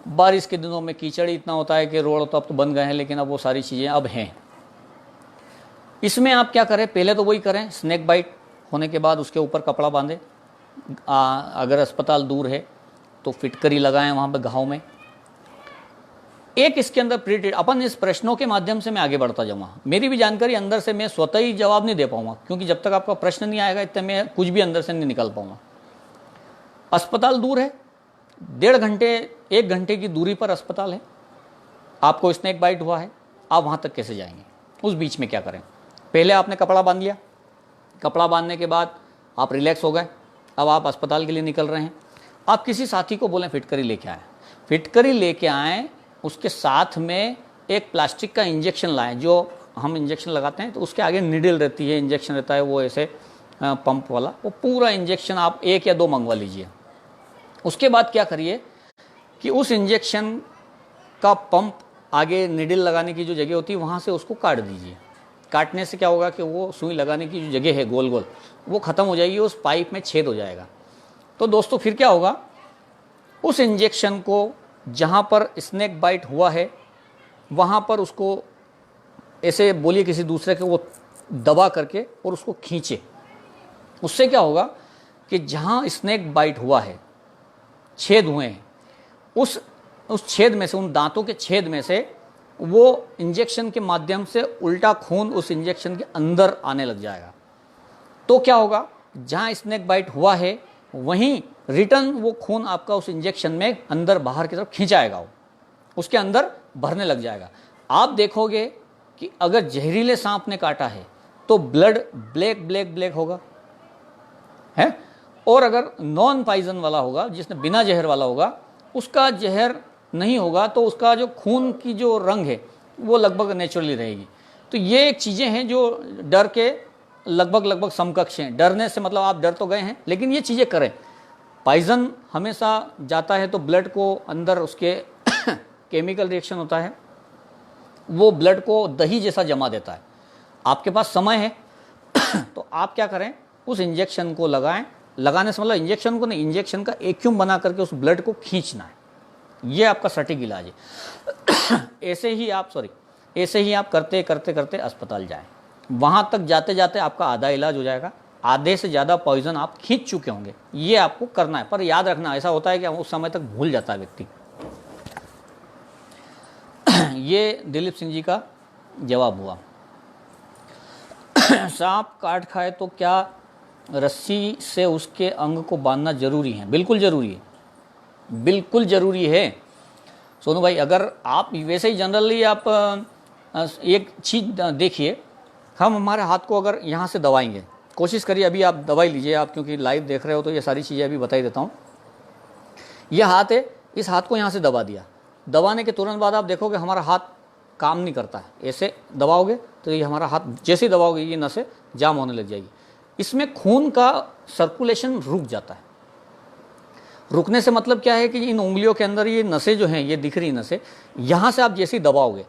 बारिश के दिनों में कीचड़ इतना होता है कि रोड तो अब तो बन गए हैं, लेकिन अब वो सारी चीज़ें अब हैं। इसमें आप क्या करें? पहले तो वही करें, स्नेक बाइट होने के बाद उसके ऊपर कपड़ा बांधें। अगर अस्पताल दूर है तो फिटकरी लगाएं वहाँ पे घाव में। एक इसके अंदर प्री अपन इस प्रश्नों के माध्यम से मैं आगे बढ़ता जाऊँगा। मेरी भी जानकारी अंदर से मैं स्वतः ही जवाब नहीं दे पाऊँगा, क्योंकि जब तक आपका प्रश्न नहीं आएगा इतने मैं कुछ भी अंदर से नहीं निकाल पाऊँगा। अस्पताल दूर है, 1.5 घंटे 1 घंटे की दूरी पर अस्पताल है। आपको स्नेक बाइट हुआ है, आप वहाँ तक कैसे जाएंगे? उस बीच में क्या करें? पहले आपने कपड़ा बांध लिया। कपड़ा बांधने के बाद आप रिलैक्स हो गए। अब आप अस्पताल के लिए निकल रहे हैं। आप किसी साथी को बोलें फिटकरी लेके आए। फिटकरी लेके आएँ, उसके साथ में एक प्लास्टिक का इंजेक्शन लाएं। जो हम इंजेक्शन लगाते हैं तो उसके आगे निडल रहती है, इंजेक्शन रहता है वो ऐसे पंप वाला, वो पूरा इंजेक्शन आप 1 या 2 मंगवा लीजिए। उसके बाद क्या करिए कि उस इंजेक्शन का पंप आगे निडल लगाने की जो जगह होती है वहाँ से उसको काट दीजिए। काटने से क्या होगा कि वो सुई लगाने की जो जगह है गोल गोल, वो ख़त्म हो जाएगी, उस पाइप में छेद हो जाएगा। तो दोस्तों फिर क्या होगा, उस इंजेक्शन को जहाँ पर स्नेक बाइट हुआ है वहाँ पर उसको ऐसे बोलिए किसी दूसरे के वो दबा करके और उसको खींचे। उससे क्या होगा कि जहाँ स्नेक बाइट हुआ है, छेद हुए हैं, उस छेद में से, उन दांतों के छेद में से वो इंजेक्शन के माध्यम से उल्टा खून उस इंजेक्शन के अंदर आने लग जाएगा। तो क्या होगा, जहाँ स्नेक बाइट हुआ है वहीं रिटर्न वो खून आपका उस इंजेक्शन में अंदर बाहर की तरफ खींचाएगा, वो उसके अंदर भरने लग जाएगा। आप देखोगे कि अगर जहरीले सांप ने काटा है तो ब्लड ब्लैक ब्लैक ब्लैक होगा है, और अगर नॉन पॉइजन वाला होगा, जिसने बिना जहर वाला होगा, उसका जहर नहीं होगा तो उसका जो खून की जो रंग है वो लगभग नेचुरली रहेगी। तो ये एक चीज़ें हैं जो डर के लगभग समकक्ष हैं। डरने से मतलब आप डर तो गए हैं, लेकिन ये चीज़ें करें। पॉइजन हमेशा जाता है तो ब्लड को अंदर उसके केमिकल रिएक्शन होता है, वो ब्लड को दही जैसा जमा देता है। आपके पास समय है तो आप क्या करें, उस इंजेक्शन को लगाएं। लगाने से मतलब इंजेक्शन को नहीं, इंजेक्शन का एक्यूम बना करके उस ब्लड को खींचना है, ये आपका सटीक इलाज है। ऐसे ही आप करते करते करते अस्पताल जाएं। वहाँ तक जाते जाते आपका आधा इलाज हो जाएगा, आधे से ज़्यादा पॉइजन आप खींच चुके होंगे। ये आपको करना है, पर याद रखना ऐसा होता है कि उस समय तक भूल जाता है व्यक्ति। ये दिलीप सिंह जी का जवाब हुआ। सांप काट खाए तो क्या रस्सी से उसके अंग को बांधना जरूरी है? बिल्कुल जरूरी है, बिल्कुल ज़रूरी है सोनू भाई। अगर आप वैसे ही जनरली आप एक चीज़ देखिए, हम हमारे हाथ को अगर यहाँ से दबाएंगे, कोशिश करिए, अभी आप दवाई लीजिए, आप क्योंकि लाइव देख रहे हो तो ये सारी चीज़ें अभी बता ही देता हूँ। यह हाथ है, इस हाथ को यहाँ से दबा दिया, दबाने के तुरंत बाद आप देखोगे हमारा हाथ काम नहीं करता है। ऐसे दबाओगे तो ये हमारा हाथ जैसे ही दबाओगे ये नसें जाम होने लग जाएगी, इसमें खून का सर्कुलेशन रुक जाता है। रुकने से मतलब क्या है कि इन उंगलियों के अंदर ये नसें जो हैं, ये दिख रही नसें, यहाँ से आप जैसे ही दबाओगे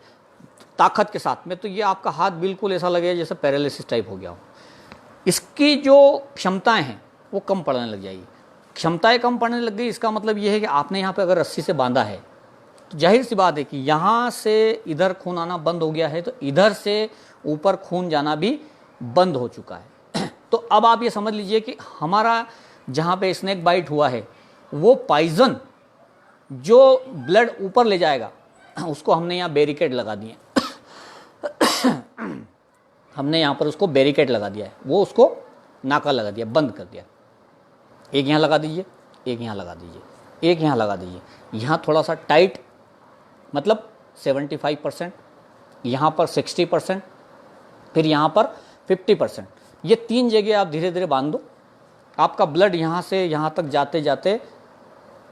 ताकत के साथ में, तो ये आपका हाथ बिल्कुल ऐसा लगेगा जैसे पैरालिसिस टाइप हो गया हो। इसकी जो क्षमताएं हैं वो कम पड़ने लग जाएगी। क्षमताएं कम पड़ने लग गई, इसका मतलब ये है कि आपने यहाँ पे अगर रस्सी से बांधा है तो जाहिर सी बात है कि यहाँ से इधर खून आना बंद हो गया है, तो इधर से ऊपर खून जाना भी बंद हो चुका है। तो अब आप ये समझ लीजिए कि हमारा जहाँ पे स्नेक बाइट हुआ है वो पॉइजन जो ब्लड ऊपर ले जाएगा, उसको हमने यहाँ बैरिकेड लगा दिए। हमने यहाँ पर उसको बैरिकेड लगा दिया है, वो उसको नाका लगा दिया, बंद कर दिया। एक यहाँ लगा दीजिए, एक यहाँ लगा दीजिए, एक यहाँ लगा दीजिए। यहाँ थोड़ा सा टाइट, मतलब 75%, यहाँ पर 60%, फिर यहाँ पर 50%। ये 3 जगह आप धीरे धीरे बांध दो। आपका ब्लड यहाँ से यहाँ तक जाते जाते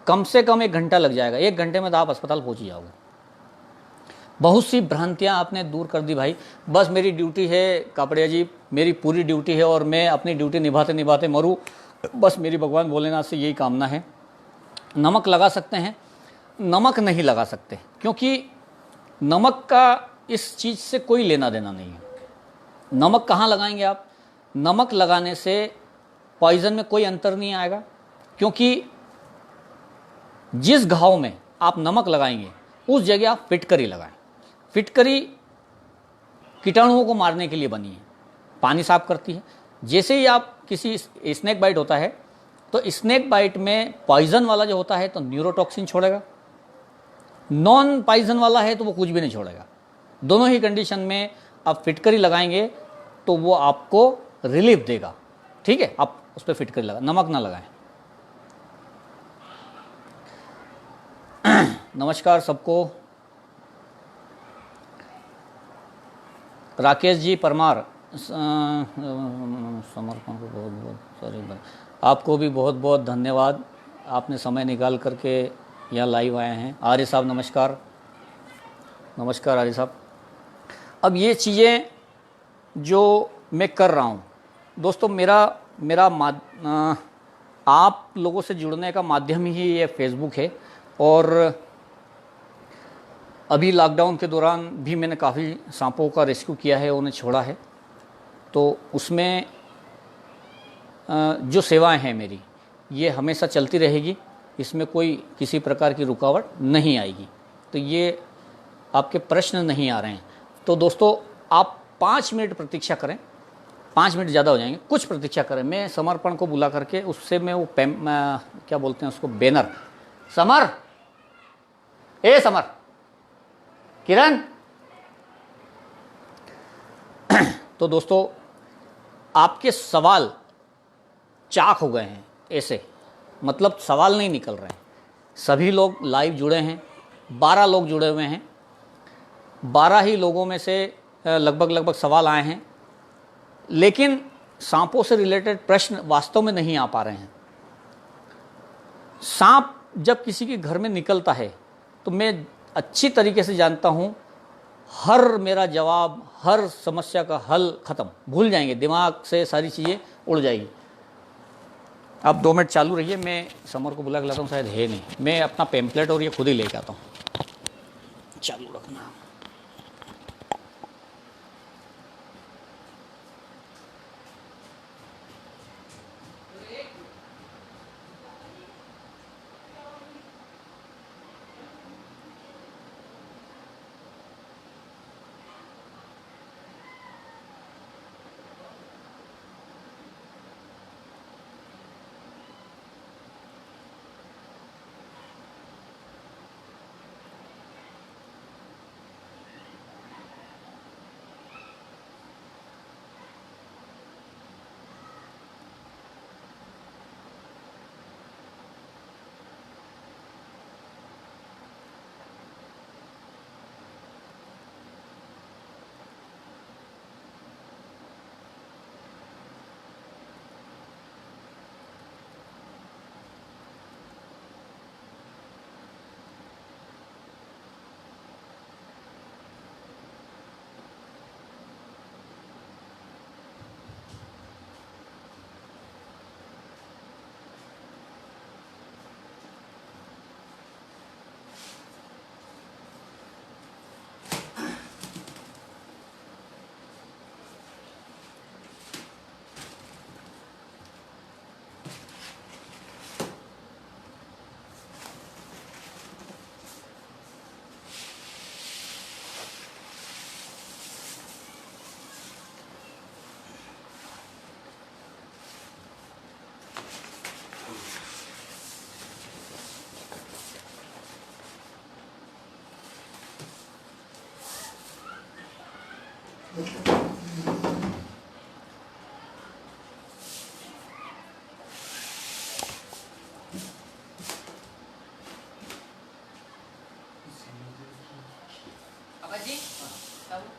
कम से कम 1 घंटा लग जाएगा। 1 घंटे में तो आप अस्पताल पहुँच ही जाओगे। बहुत सी भ्रांतियाँ आपने दूर कर दी भाई। बस मेरी ड्यूटी है कापड़िया जी, मेरी पूरी ड्यूटी है और मैं अपनी ड्यूटी निभाते निभाते मरूँ, बस मेरी भगवान भोलेनाथ से यही कामना है। नमक लगा सकते हैं? नमक नहीं लगा सकते, क्योंकि नमक का इस चीज़ से कोई लेना देना नहीं है। नमक कहाँ लगाएंगे आप? नमक लगाने से पॉइजन में कोई अंतर नहीं आएगा, क्योंकि जिस घाव में आप नमक लगाएंगे उस जगह आप फिटकरी लगाएं। फिटकरी कीटाणुओं को मारने के लिए बनी है, पानी साफ करती है। जैसे ही आप किसी स्नेक बाइट होता है तो स्नेक बाइट में पॉइजन वाला जो होता है तो न्यूरोटॉक्सिन छोड़ेगा, नॉन पॉइजन वाला है तो वो कुछ भी नहीं छोड़ेगा। दोनों ही कंडीशन में आप फिटकरी लगाएंगे तो वो आपको रिलीफ देगा। ठीक है, आप उस पर फिटकरी लगा, नमक ना लगाएं। नमस्कार सबको। राकेश जी परमार, समर्पण को बहुत बहुत सॉरी, आपको भी बहुत बहुत धन्यवाद, आपने समय निकाल करके यहाँ लाइव आए हैं। आर्य साहब नमस्कार। नमस्कार आर्य साहब। अब ये चीज़ें जो मैं कर रहा हूँ दोस्तों, मेरा आप लोगों से जुड़ने का माध्यम ही ये फेसबुक है, और अभी लॉकडाउन के दौरान भी मैंने काफ़ी सांपों का रेस्क्यू किया है, उन्हें छोड़ा है। तो उसमें जो सेवाएं हैं मेरी, ये हमेशा चलती रहेगी, इसमें कोई किसी प्रकार की रुकावट नहीं आएगी। तो ये आपके प्रश्न नहीं आ रहे हैं तो दोस्तों आप 5 मिनट प्रतीक्षा करें, 5 मिनट ज़्यादा हो जाएंगे, कुछ प्रतीक्षा करें। मैं समर्पण को बुला करके उससे मैं वो क्या बोलते हैं उसको, बैनर, समर, ए समर, किरण, तो दोस्तों आपके सवाल चाक हो गए हैं ऐसे, मतलब सवाल नहीं निकल रहे हैं। सभी लोग लाइव जुड़े हैं, 12 लोग जुड़े हुए हैं, 12 ही लोगों में से लगभग सवाल आए हैं, लेकिन सांपों से रिलेटेड प्रश्न वास्तव में नहीं आ पा रहे हैं। सांप जब किसी के घर में निकलता है तो मैं अच्छी तरीके से जानता हूँ, हर मेरा जवाब, हर समस्या का हल खत्म, भूल जाएंगे, दिमाग से सारी चीज़ें उड़ जाएगी। आप 2 मिनट चालू रहिए, मैं समर को बुला के लाता हूँ, शायद है नहीं, मैं अपना पेम्पलेट और ये खुद ही लेके आता हूँ, चालू रखना।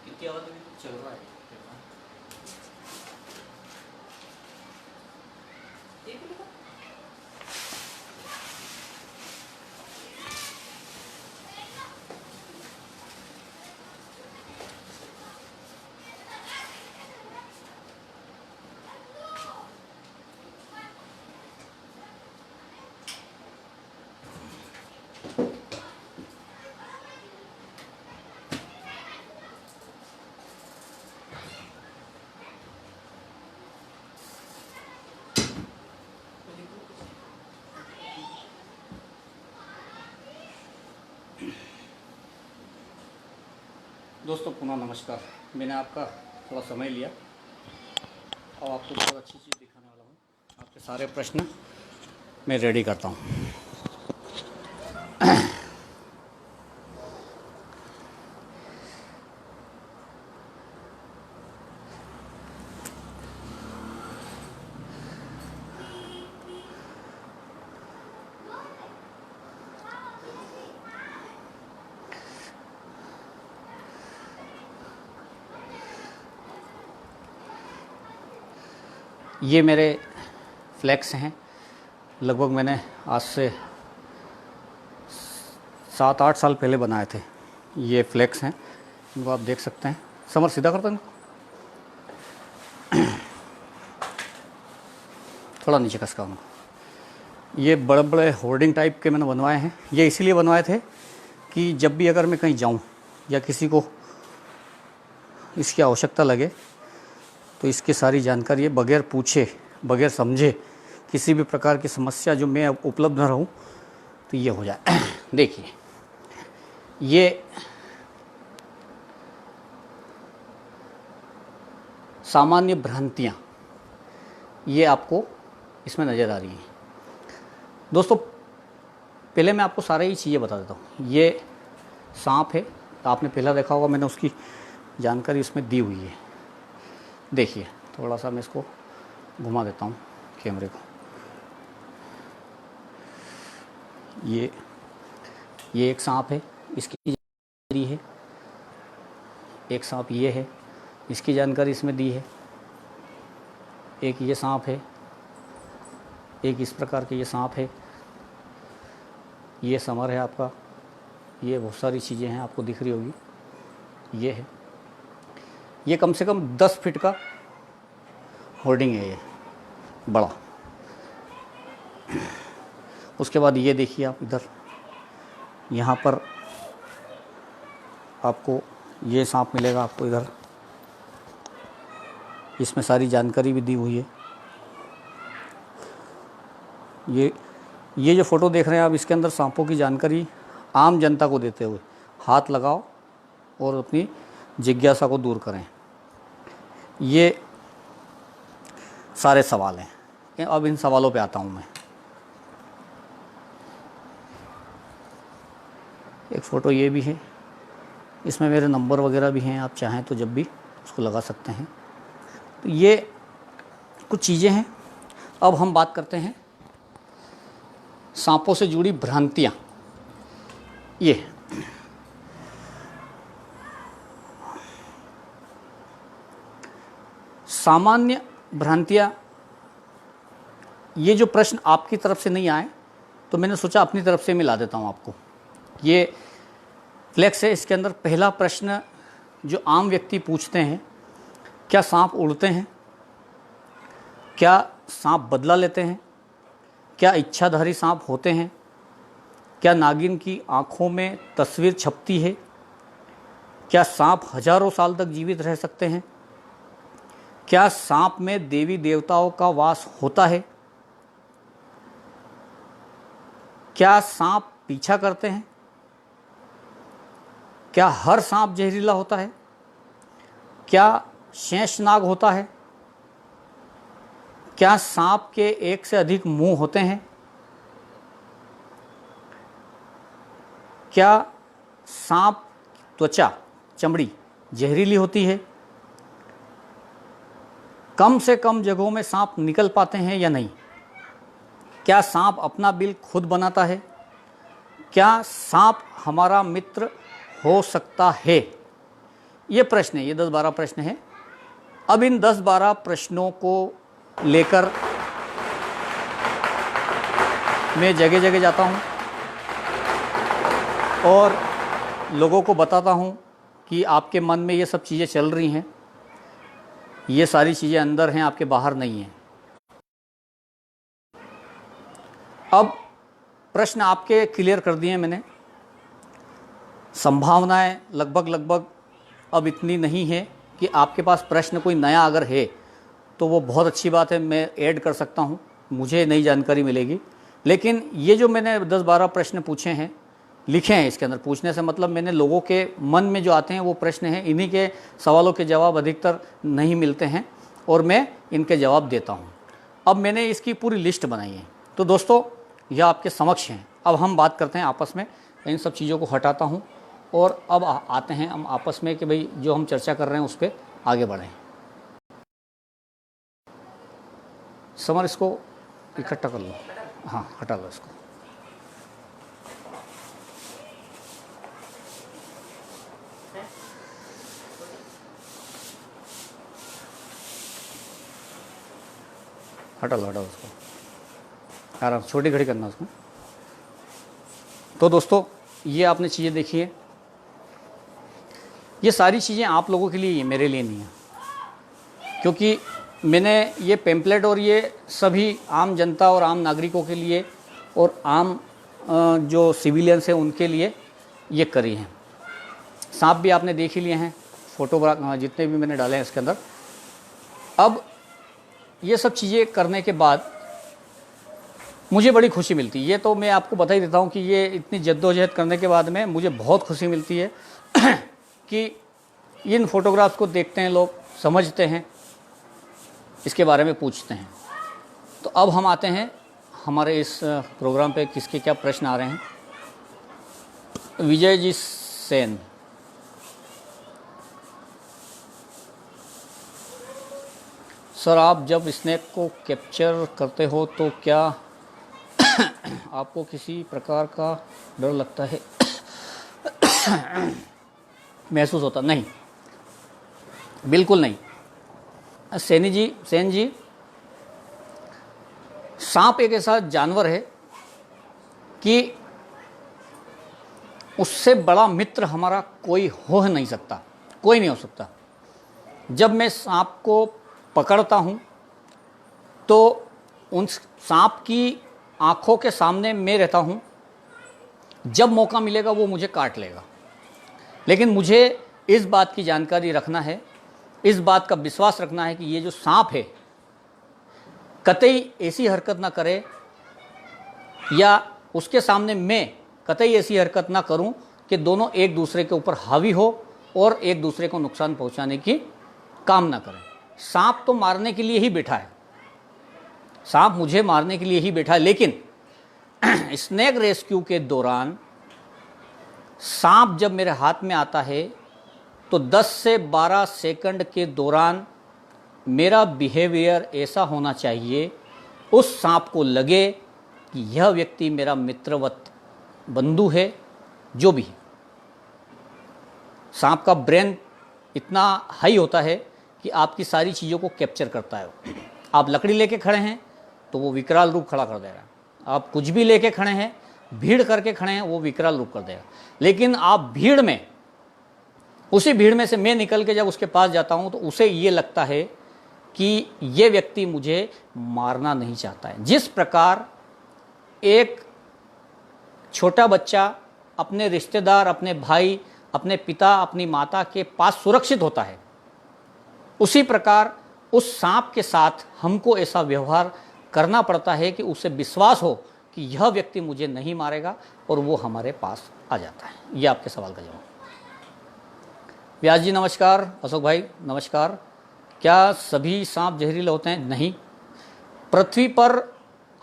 कितनी आवाज़ चल रहा है? दोस्तों पुनः नमस्कार। मैंने आपका थोड़ा समय लिया और आपको बहुत अच्छी चीज़ दिखाने वाला हूँ। आपके सारे प्रश्न मैं रेडी करता हूँ। ये मेरे फ्लैक्स हैं, लगभग मैंने आज से 7-8 साल पहले बनाए थे। ये फ्लैक्स हैं, इनको आप देख सकते हैं। समर सीधा करता है, थोड़ा नीचे कसका उनको। ये बड़े बड़े होर्डिंग टाइप के मैंने बनवाए हैं। ये इसीलिए बनवाए थे कि जब भी अगर मैं कहीं जाऊं या किसी को इसकी आवश्यकता लगे तो इसकी सारी जानकारी बगैर पूछे, बगैर समझे, किसी भी प्रकार की समस्या जो मैं उपलब्ध न रहूं तो ये हो जाए। देखिए, ये सामान्य भ्रांतियाँ ये आपको इसमें नज़र आ रही हैं। दोस्तों पहले मैं आपको सारी ही चीज़ें बता देता हूँ। ये सांप है, तो आपने पहला देखा होगा, मैंने उसकी जानकारी उसमें दी हुई है। देखिए थोड़ा सा मैं इसको घुमा देता हूँ कैमरे को। ये एक सांप है, इसकी जानकारी है। एक सांप ये है, इसकी जानकारी इसमें दी है। एक ये सांप है, एक इस प्रकार के ये सांप है, ये समर है आपका, ये बहुत सारी चीज़ें हैं आपको दिख रही होगी। ये है, ये कम से कम 10 फीट का होर्डिंग है ये बड़ा। उसके बाद ये देखिए आप इधर, यहाँ पर आपको ये सांप मिलेगा आपको इधर, इसमें सारी जानकारी भी दी हुई है। ये जो फ़ोटो देख रहे हैं आप, इसके अंदर सांपों की जानकारी आम जनता को देते हुए हाथ लगाओ और अपनी जिज्ञासा को दूर करें। ये सारे सवाल हैं। अब इन सवालों पे आता हूँ मैं। एक फ़ोटो ये भी है, इसमें मेरे नंबर वगैरह भी हैं, आप चाहें तो जब भी उसको लगा सकते हैं। तो ये कुछ चीज़ें हैं। अब हम बात करते हैं सांपों से जुड़ी भ्रांतियाँ। ये सामान्य भ्रांतियाँ, ये जो प्रश्न आपकी तरफ से नहीं आए तो मैंने सोचा अपनी तरफ से मिला देता हूँ आपको। ये फ्लेक्स है, इसके अंदर पहला प्रश्न जो आम व्यक्ति पूछते हैं, क्या सांप उड़ते हैं? क्या सांप बदला लेते हैं? क्या इच्छाधारी सांप होते हैं? क्या नागिन की आँखों में तस्वीर छपती है? क्या सांप हजारों साल तक जीवित रह सकते हैं? क्या सांप में देवी देवताओं का वास होता है? क्या सांप पीछा करते हैं? क्या हर सांप जहरीला होता है? क्या शेषनाग होता है? क्या सांप के एक से अधिक मुंह होते हैं? क्या सांप त्वचा चमड़ी जहरीली होती है? कम से कम जगहों में सांप निकल पाते हैं या नहीं? क्या सांप अपना बिल खुद बनाता है? क्या सांप हमारा मित्र हो सकता है? ये प्रश्न है, ये 10-12 प्रश्न हैं। अब इन 10-12 प्रश्नों को लेकर मैं जगह जगह जाता हूँ और लोगों को बताता हूँ कि आपके मन में ये सब चीज़ें चल रही हैं, ये सारी चीज़ें अंदर हैं, आपके बाहर नहीं हैं। अब प्रश्न आपके क्लियर कर दिए मैंने। संभावनाएं लगभग अब इतनी नहीं है कि आपके पास प्रश्न कोई नया अगर है तो वो बहुत अच्छी बात है, मैं ऐड कर सकता हूँ, मुझे नई जानकारी मिलेगी। लेकिन ये जो मैंने 10-12 प्रश्न पूछे हैं, लिखे हैं इसके अंदर, पूछने से मतलब मैंने लोगों के मन में जो आते हैं वो प्रश्न हैं, इन्हीं के सवालों के जवाब अधिकतर नहीं मिलते हैं और मैं इनके जवाब देता हूँ। अब मैंने इसकी पूरी लिस्ट बनाई है, तो दोस्तों यह आपके समक्ष हैं। अब हम बात करते हैं आपस में, इन सब चीज़ों को हटाता हूँ और अब आते हैं हम आपस में कि भाई जो हम चर्चा कर रहे हैं उस पर आगे बढ़ें। समर, इसको इकट्ठा कर लो, हाँ हटा लो इसको। हटा लो उसको, आराम, छोटी घड़ी करना उसको। तो दोस्तों ये आपने चीज़ें देखी है, ये सारी चीज़ें आप लोगों के लिए, मेरे लिए नहीं है, क्योंकि मैंने ये पेम्पलेट और ये सभी आम जनता और आम नागरिकों के लिए और आम जो सिविलियंस हैं उनके लिए ये करी हैं। सांप भी आपने देख ही लिए हैं, फोटोग्राफ जितने भी मैंने डाले हैं इसके अंदर। अब ये सब चीज़ें करने के बाद मुझे बड़ी खुशी मिलती है। ये तो मैं आपको बता ही देता हूँ कि ये इतनी जद्दोजहद करने के बाद में मुझे बहुत खुशी मिलती है कि इन फ़ोटोग्राफ्स को देखते हैं लोग, समझते हैं, इसके बारे में पूछते हैं। तो अब हम आते हैं हमारे इस प्रोग्राम पे किसके क्या प्रश्न आ रहे हैं। विजय जी सेन, सर, आप जब स्नैक को कैप्चर करते हो तो क्या आपको किसी प्रकार का डर लगता है, महसूस होता? नहीं, बिल्कुल नहीं। सेन जी, सांप एक ऐसा जानवर है कि उससे बड़ा मित्र हमारा कोई हो नहीं सकता, कोई नहीं हो सकता। जब मैं सांप को पकड़ता हूँ तो उन सांप की आँखों के सामने मैं रहता हूँ, जब मौका मिलेगा वो मुझे काट लेगा। लेकिन मुझे इस बात की जानकारी रखना है, इस बात का विश्वास रखना है कि ये जो सांप है कतई ऐसी हरकत ना करे, या उसके सामने मैं कतई ऐसी हरकत ना करूं कि दोनों एक दूसरे के ऊपर हावी हो और एक दूसरे को नुकसान पहुंचाने की काम ना करें। सांप तो मारने के लिए ही बैठा है, सांप मुझे मारने के लिए ही बैठा है। लेकिन स्नेक रेस्क्यू के दौरान सांप जब मेरे हाथ में आता है तो 10 से 12 सेकंड के दौरान मेरा बिहेवियर ऐसा होना चाहिए, उस सांप को लगे कि यह व्यक्ति मेरा मित्रवत बंधु है, जो भी है। सांप का ब्रेन इतना हाई होता है कि आपकी सारी चीज़ों को कैप्चर करता है। आप लकड़ी लेके खड़े हैं तो वो विकराल रूप खड़ा कर देगा, आप कुछ भी लेके खड़े हैं, भीड़ करके खड़े हैं, वो विकराल रूप कर देगा। लेकिन आप भीड़ में, उसी भीड़ में से मैं निकल के जब उसके पास जाता हूं तो उसे ये लगता है कि ये व्यक्ति मुझे मारना नहीं चाहता है। जिस प्रकार एक छोटा बच्चा अपने रिश्तेदार, अपने भाई, अपने पिता, अपनी माता के पास सुरक्षित होता है, उसी प्रकार उस सांप के साथ हमको ऐसा व्यवहार करना पड़ता है कि उसे विश्वास हो कि यह व्यक्ति मुझे नहीं मारेगा, और वो हमारे पास आ जाता है। ये आपके सवाल का जवाब। व्यास जी नमस्कार, अशोक भाई नमस्कार। क्या सभी सांप जहरीले होते हैं? नहीं, पृथ्वी पर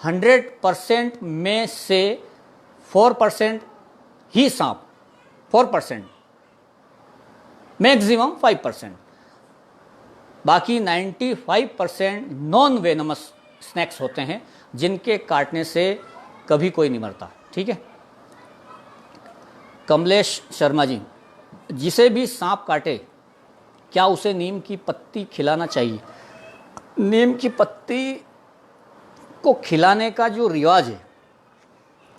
100% में से 4% ही सांप, 4%, मैक्सिमम 5%, बाकी 95% नॉन वेनमस स्नैक्स होते हैं जिनके काटने से कभी कोई नहीं मरता। ठीक है। कमलेश शर्मा जी, जिसे भी सांप काटे क्या उसे नीम की पत्ती खिलाना चाहिए? नीम की पत्ती को खिलाने का जो रिवाज है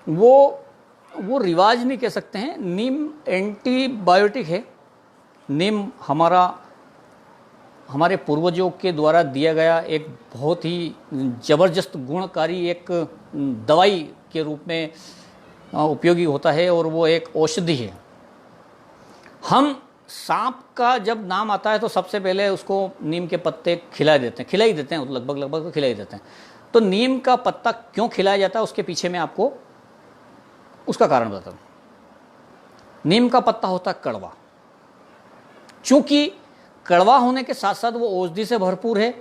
वो रिवाज नहीं कह सकते हैं। नीम एंटीबायोटिक है। नीम हमारे पूर्वजों के द्वारा दिया गया एक बहुत ही ज़बरदस्त गुणकारी एक दवाई के रूप में उपयोगी होता है, और वो एक औषधि है। हम सांप का जब नाम आता है तो सबसे पहले उसको नीम के पत्ते खिला ही देते हैं, लगभग तो खिला ही देते हैं। तो नीम का पत्ता क्यों खिलाया जाता है उसके पीछे मैं आपको उसका कारण बताता हूँ। नीम का पत्ता होता है कड़वा, चूंकि कड़वा होने के साथ साथ वो औषधि से भरपूर है,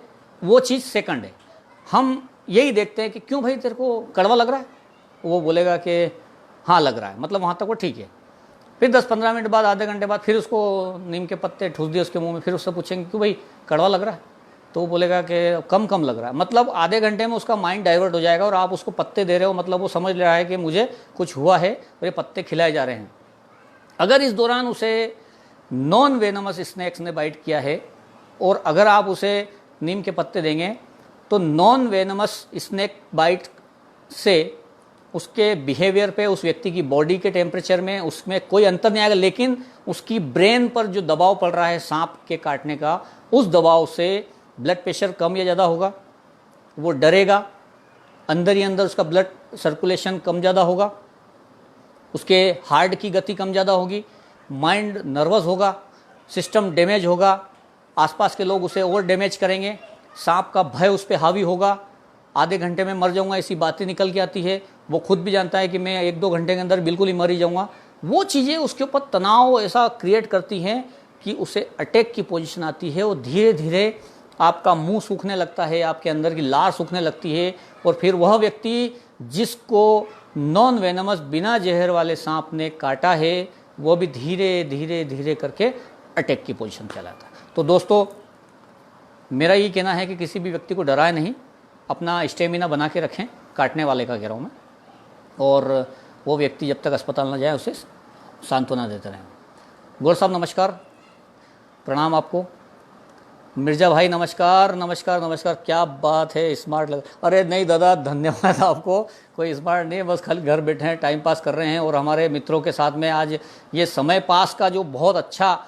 वो चीज़ सेकंड है। हम यही देखते हैं कि क्यों भाई तेरे को कड़वा लग रहा है, वो बोलेगा कि हाँ लग रहा है, मतलब वहाँ तक वो ठीक है। फिर 10-15 मिनट बाद, आधे घंटे बाद फिर उसको नीम के पत्ते ठूस दिए उसके मुंह में, फिर उससे पूछेंगे क्यों भाई कड़वा लग रहा है, तो वो बोलेगा कि कम कम लग रहा है। मतलब आधे घंटे में उसका माइंड डाइवर्ट हो जाएगा, और आप उसको पत्ते दे रहे हो, मतलब वो समझ रहा है कि मुझे कुछ हुआ है और ये पत्ते खिलाए जा रहे हैं। अगर इस दौरान उसे नॉन वेनमस स्नैक्स ने बाइट किया है, और अगर आप उसे नीम के पत्ते देंगे तो नॉन वेनमस स्नैक बाइट से उसके बिहेवियर पे, उस व्यक्ति की बॉडी के टेम्परेचर में उसमें कोई अंतर नहीं आएगा। लेकिन उसकी ब्रेन पर जो दबाव पड़ रहा है सांप के काटने का, उस दबाव से ब्लड प्रेशर कम या ज़्यादा होगा, वो डरेगा, अंदर ही अंदर उसका ब्लड सर्कुलेशन कम ज़्यादा होगा, उसके हार्ट की गति कम ज़्यादा होगी, माइंड नर्वस होगा, सिस्टम डैमेज होगा, आसपास के लोग उसे और डैमेज करेंगे, सांप का भय उस पर हावी होगा, आधे घंटे में मर जाऊंगा ऐसी बातें निकल के आती है। वो खुद भी जानता है कि मैं 1-2 घंटे के अंदर बिल्कुल ही मर ही जाऊंगा। वो चीज़ें उसके ऊपर तनाव ऐसा क्रिएट करती हैं कि उसे अटैक की पोजीशन आती है, और धीरे धीरे आपका मुंह सूखने लगता है, आपके अंदर की लार सूखने लगती है, और फिर वह व्यक्ति जिसको नॉन वेनमस बिना जहर वाले सांप ने काटा है, वो भी धीरे धीरे धीरे करके अटैक की पोजीशन चला जाता है। तो दोस्तों, मेरा ये कहना है कि किसी भी व्यक्ति को डराए नहीं, अपना स्टेमिना बना के रखें, काटने वाले का कह रहा हूँ मैं, और वो व्यक्ति जब तक अस्पताल ना जाए उसे सांत्वना देते रहें। गौर साहब नमस्कार, प्रणाम आपको। मिर्जा भाई नमस्कार नमस्कार नमस्कार, क्या बात है, स्मार्ट लग। अरे नहीं दादा, धन्यवाद आपको, कोई स्मार्ट नहीं, बस खाली घर बैठे हैं, टाइम पास कर रहे हैं और हमारे मित्रों के साथ में आज ये समय पास का जो बहुत अच्छा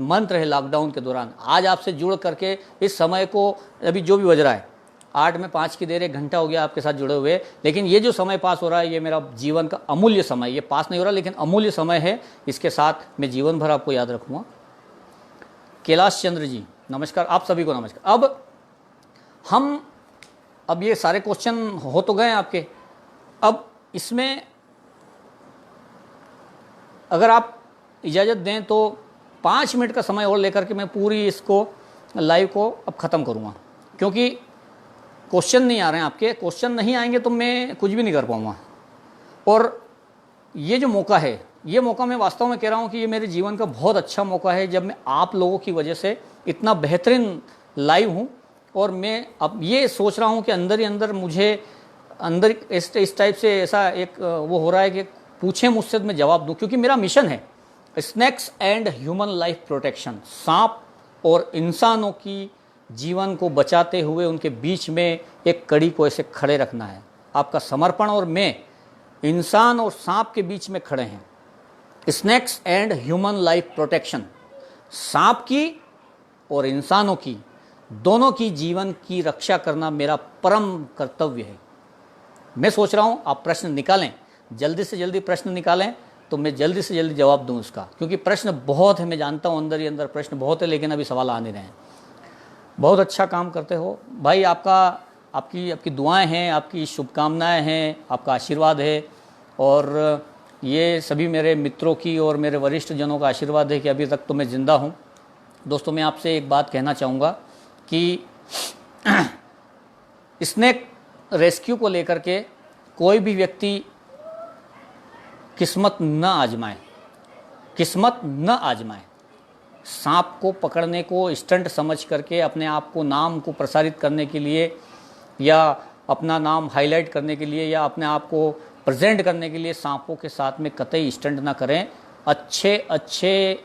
मंत्र है लॉकडाउन के दौरान, आज आपसे जुड़ करके इस समय को, अभी जो भी बज रहा है 8 में 5 की देर, 1 घंटा हो गया आपके साथ जुड़े हुए, लेकिन ये जो समय पास हो रहा है ये मेरा जीवन का अमूल्य समय, ये पास नहीं हो रहा लेकिन अमूल्य समय है, इसके साथ मैं जीवन भर आपको याद रखूँगा। कैलाश चंद्र जी नमस्कार, आप सभी को नमस्कार। अब ये सारे क्वेश्चन हो तो गए आपके, अब इसमें अगर आप इजाज़त दें तो 5 मिनट का समय और लेकर के मैं पूरी इसको लाइव को अब ख़त्म करूँगा, क्योंकि क्वेश्चन नहीं आ रहे हैं आपके, क्वेश्चन नहीं आएंगे तो मैं कुछ भी नहीं कर पाऊँगा। और ये जो मौका है, ये मौका मैं वास्तव में कह रहा हूँ कि ये मेरे जीवन का बहुत अच्छा मौका है, जब मैं आप लोगों की वजह से इतना बेहतरीन लाइव हूँ। और मैं अब ये सोच रहा हूँ कि अंदर ही अंदर मुझे अंदर इस टाइप से ऐसा एक वो हो रहा है कि पूछें मुझसे तो मैं जवाब दूँ, क्योंकि मेरा मिशन है snacks and human life protection, सांप और इंसानों की जीवन को बचाते हुए उनके बीच में एक कड़ी को ऐसे खड़े रखना है। आपका समर्पण और मैं इंसान और सांप के बीच में खड़े हैं। Snacks and human life protection, सांप की और इंसानों की, दोनों की जीवन की रक्षा करना मेरा परम कर्तव्य है। मैं सोच रहा हूँ आप प्रश्न निकालें, जल्दी से जल्दी प्रश्न निकालें तो मैं जल्दी से जल्दी जवाब दूँ उसका, क्योंकि प्रश्न बहुत है, मैं जानता हूँ अंदर ही अंदर प्रश्न बहुत है, लेकिन अभी सवाल आ नहीं रहे हैं। बहुत अच्छा काम करते हो भाई, आपकी दुआएं हैं, आपकी शुभकामनाएं हैं, आपका आशीर्वाद है, और ये सभी मेरे मित्रों की और मेरे वरिष्ठ जनों का आशीर्वाद है कि अभी तक तो मैं ज़िंदा हूँ। दोस्तों मैं आपसे एक बात कहना चाहूँगा कि स्नेक रेस्क्यू को लेकर के कोई भी व्यक्ति किस्मत न आजमाए, किस्मत न आजमाए। सांप को पकड़ने को स्टंट समझ करके अपने आप को, नाम को प्रसारित करने के लिए या अपना नाम हाईलाइट करने के लिए या अपने आप को प्रेजेंट करने के लिए सांपों के साथ में कतई स्टंट ना करें। अच्छे अच्छे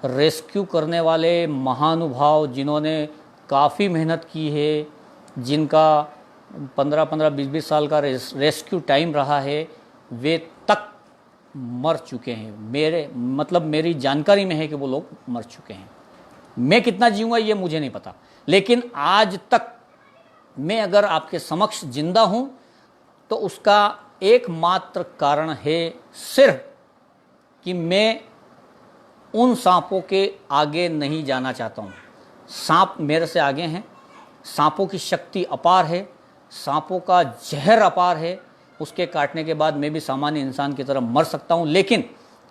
रेस्क्यू करने वाले महानुभाव जिन्होंने काफ़ी मेहनत की है, जिनका 15-15, 20-20 साल का रेस्क्यू टाइम रहा है, वे तक मर चुके हैं। मेरी जानकारी में है कि वो लोग मर चुके हैं। मैं कितना जीऊँगा ये मुझे नहीं पता, लेकिन आज तक मैं अगर आपके समक्ष जिंदा हूँ तो उसका एकमात्र कारण है सिर्फ कि मैं उन सांपों के आगे नहीं जाना चाहता हूँ। सांप मेरे से आगे हैं, सांपों की शक्ति अपार है, सांपों का जहर अपार है, उसके काटने के बाद मैं भी सामान्य इंसान की तरह मर सकता हूँ, लेकिन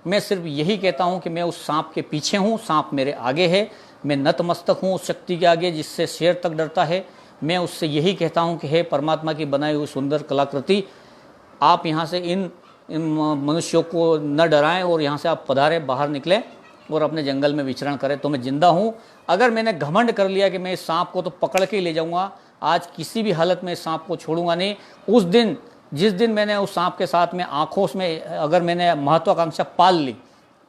मैं सिर्फ यही कहता हूँ कि मैं उस सांप के पीछे हूँ, सांप मेरे आगे है, मैं नतमस्तक हूँ उस शक्ति के आगे जिससे शेर तक डरता है। मैं उससे यही कहता हूँ कि हे परमात्मा की बनाई हुई सुंदर कलाकृति, आप यहाँ से इन मनुष्यों को न डराएं और यहाँ से आप पधारें, बाहर निकलें और अपने जंगल में विचरण करें। तो मैं जिंदा हूँ। अगर मैंने घमंड कर लिया कि मैं इस सांप को तो पकड़ के ही ले जाऊँगा, आज किसी भी हालत में इस सांप को छोड़ूंगा नहीं। उस दिन, जिस दिन मैंने उस सांप के साथ में आँखों में अगर मैंने महत्वाकांक्षा पाल ली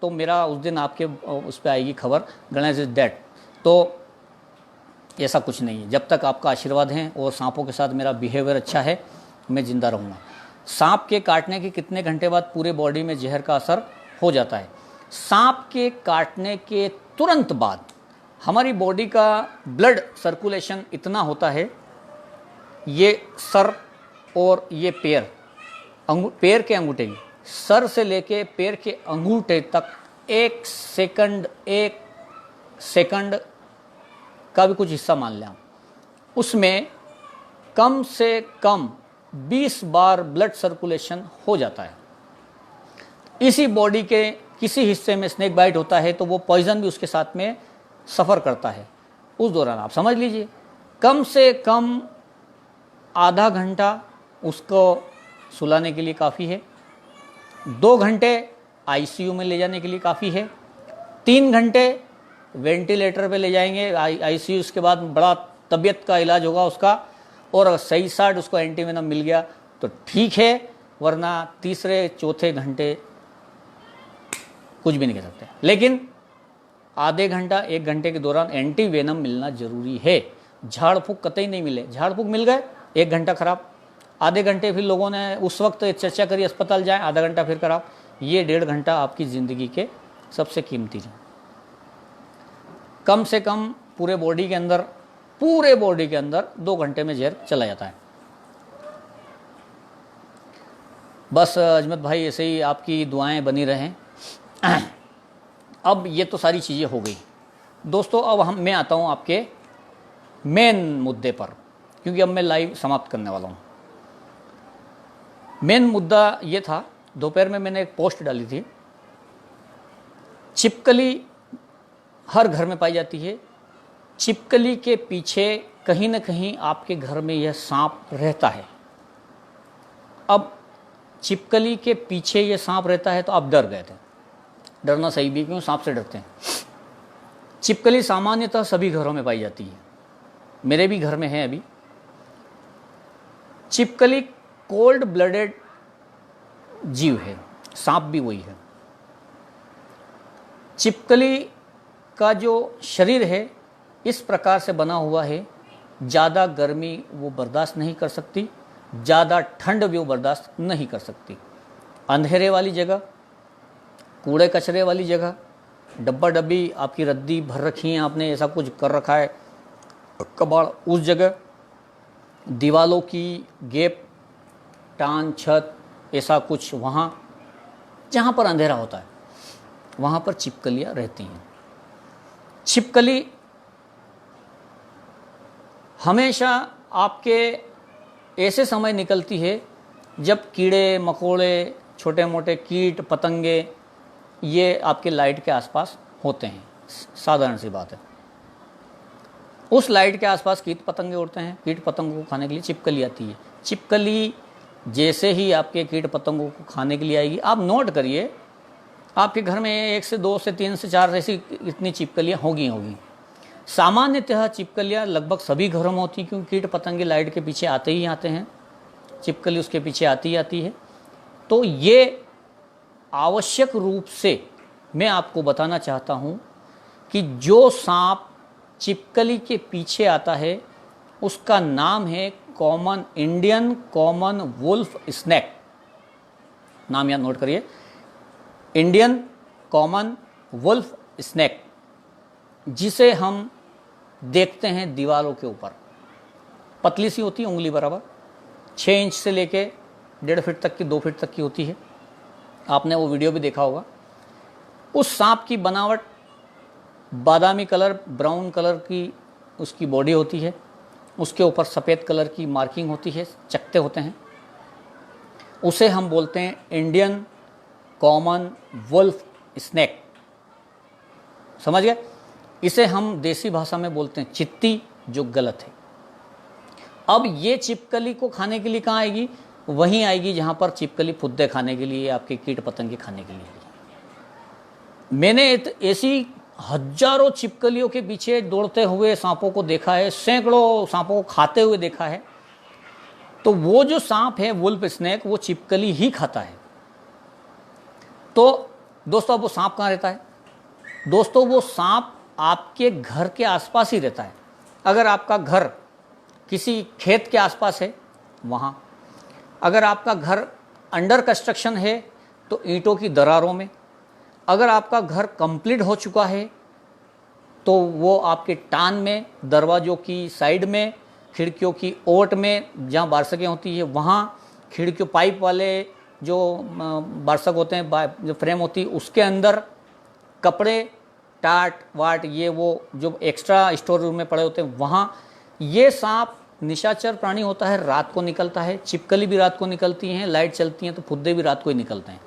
तो मेरा उस दिन आपके उस पर आएगी खबर, गणेश इज डेड। तो ऐसा कुछ नहीं है, जब तक आपका आशीर्वाद है और सांपों के साथ मेरा बिहेवियर अच्छा है, मैं जिंदा रहूँगा। सांप के काटने के कितने घंटे बाद पूरे बॉडी में जहर का असर हो जाता है? सांप के काटने के तुरंत बाद हमारी बॉडी का ब्लड सर्कुलेशन इतना होता है, ये सर और ये पैर के अंगूठे, सर से लेके पैर के अंगूठे तक एक सेकंड का भी कुछ हिस्सा मान लें आप, उसमें कम से कम 20 बार ब्लड सर्कुलेशन हो जाता है। इसी बॉडी के किसी हिस्से में स्नेक बाइट होता है तो वो पॉइजन भी उसके साथ में सफ़र करता है। उस दौरान आप समझ लीजिए कम से कम आधा घंटा उसको सुलाने के लिए काफ़ी है, 2 घंटे आईसीयू में ले जाने के लिए काफ़ी है, 3 घंटे वेंटिलेटर पे ले जाएंगे आईसीयू, उसके बाद बड़ा तबीयत का इलाज होगा उसका, और अगर सही साइड उसको एंटी वेनम मिल गया तो ठीक है, वरना तीसरे चौथे घंटे कुछ भी नहीं कह सकते। लेकिन आधे घंटा 1 घंटे के दौरान एंटी वेनम मिलना जरूरी है। झाड़ फूक कतई नहीं मिले। झाड़ फूक मिल गए 1 घंटा खराब, आधे घंटे फिर लोगों ने उस वक्त चर्चा करी अस्पताल जाए, आधा घंटा फिर खराब, ये 1.5 घंटा आपकी ज़िंदगी के सबसे कीमती है। कम से कम पूरे बॉडी के अंदर 2 घंटे में जहर चला जाता है। बस अजमत भाई ऐसे ही आपकी दुआएं बनी रहें। अब ये तो सारी चीज़ें हो गई दोस्तों। अब मैं आता हूँ आपके मेन मुद्दे पर, क्योंकि अब मैं लाइव समाप्त करने वाला हूँ। मेन मुद्दा ये था, दोपहर में मैंने एक पोस्ट डाली थी, छिपकली हर घर में पाई जाती है। छिपकली के पीछे कहीं ना कहीं आपके घर में यह सांप रहता है। अब छिपकली के पीछे यह सांप रहता है तो आप डर गए थे। डरना सही भी, क्यों सांप से डरते हैं। छिपकली सामान्यतः सभी घरों में पाई जाती है, मेरे भी घर में है अभी। छिपकली कोल्ड ब्लडेड जीव है, सांप भी वही है। छिपकली का जो शरीर है इस प्रकार से बना हुआ है, ज़्यादा गर्मी वो बर्दाश्त नहीं कर सकती, ज़्यादा ठंड भी वो बर्दाश्त नहीं कर सकती। अंधेरे वाली जगह, कूड़े कचरे वाली जगह, डब्बा डब्बी आपकी रद्दी भर रखी है, आपने ऐसा कुछ कर रखा है कबाड़, उस जगह, दीवालों की गैप, टान, छत, ऐसा कुछ, वहाँ जहाँ पर अंधेरा होता है वहाँ पर छिपकलियाँ रहती हैं। छिपकली हमेशा आपके ऐसे समय निकलती है जब कीड़े मकोड़े, छोटे मोटे कीट पतंगे ये आपके लाइट के आसपास होते हैं। साधारण सी बात है। उस लाइट के आसपास कीट पतंगे उड़ते हैं, कीट पतंगों को खाने के लिए छिपकली आती है। छिपकली जैसे ही आपके कीट पतंगों को खाने के लिए आएगी, आप नोट करिए आपके घर में 1 से 2 से 3 से 4 ऐसी इतनी छिपकलियाँ होगी। सामान्यतः छिपकलियाँ लगभग सभी घरों में होती हैं, क्योंकि कीट पतंगे लाइट के पीछे आते ही आते हैं, छिपकली उसके पीछे आती ही आती है। तो ये आवश्यक रूप से मैं आपको बताना चाहता हूँ कि जो सांप छिपकली के पीछे आता है उसका नाम है इंडियन कॉमन वुल्फ स्नेक। नाम याद नोट करिए, इंडियन कॉमन वुल्फ स्नेक, जिसे हम देखते हैं दीवारों के ऊपर। पतली सी होती है, उंगली बराबर, 6 इंच से लेके 1.5 फीट तक की, 2 फीट तक की होती है। आपने वो वीडियो भी देखा होगा। उस सांप की बनावट बादामी कलर, ब्राउन कलर की उसकी बॉडी होती है, उसके ऊपर सफ़ेद कलर की मार्किंग होती है, चकते होते हैं। उसे हम बोलते हैं इंडियन कॉमन वुल्फ स्नेक। समझ गए? इसे हम देसी भाषा में बोलते हैं चित्ती, जो गलत है। अब ये छिपकली को खाने के लिए कहाँ आएगी? वहीं आएगी जहाँ पर छिपकली फुद्दे खाने के लिए, आपके कीट पतंगे खाने के लिए। मैंने ऐसी हजारों छिपकलियों के पीछे दौड़ते हुए सांपों को देखा है, सैकड़ों सांपों को खाते हुए देखा है। तो वो जो सांप है वुल्फ स्नेक, वो छिपकली ही खाता है। तो दोस्तों अब वो सांप कहाँ रहता है? दोस्तों वो सांप आपके घर के आसपास ही रहता है। अगर आपका घर किसी खेत के आसपास है वहाँ, अगर आपका घर अंडर कंस्ट्रक्शन है तो ईंटों की दरारों में, अगर आपका घर कंप्लीट हो चुका है तो वो आपके टान में, दरवाज़ों की साइड में, खिड़कियों की ओट में जहाँ बारसकें होती है वहाँ, खिड़कियों पाइप वाले जो बारसक होते हैं, जो फ्रेम होती है उसके अंदर, कपड़े टाट वाट ये वो जो एक्स्ट्रा स्टोर रूम में पड़े होते हैं वहाँ, ये सांप निशाचर प्राणी होता है, रात को निकलता है। छिपकली भी रात को निकलती हैं, लाइट चलती हैं तो फुद्दे भी रात को ही निकलते हैं।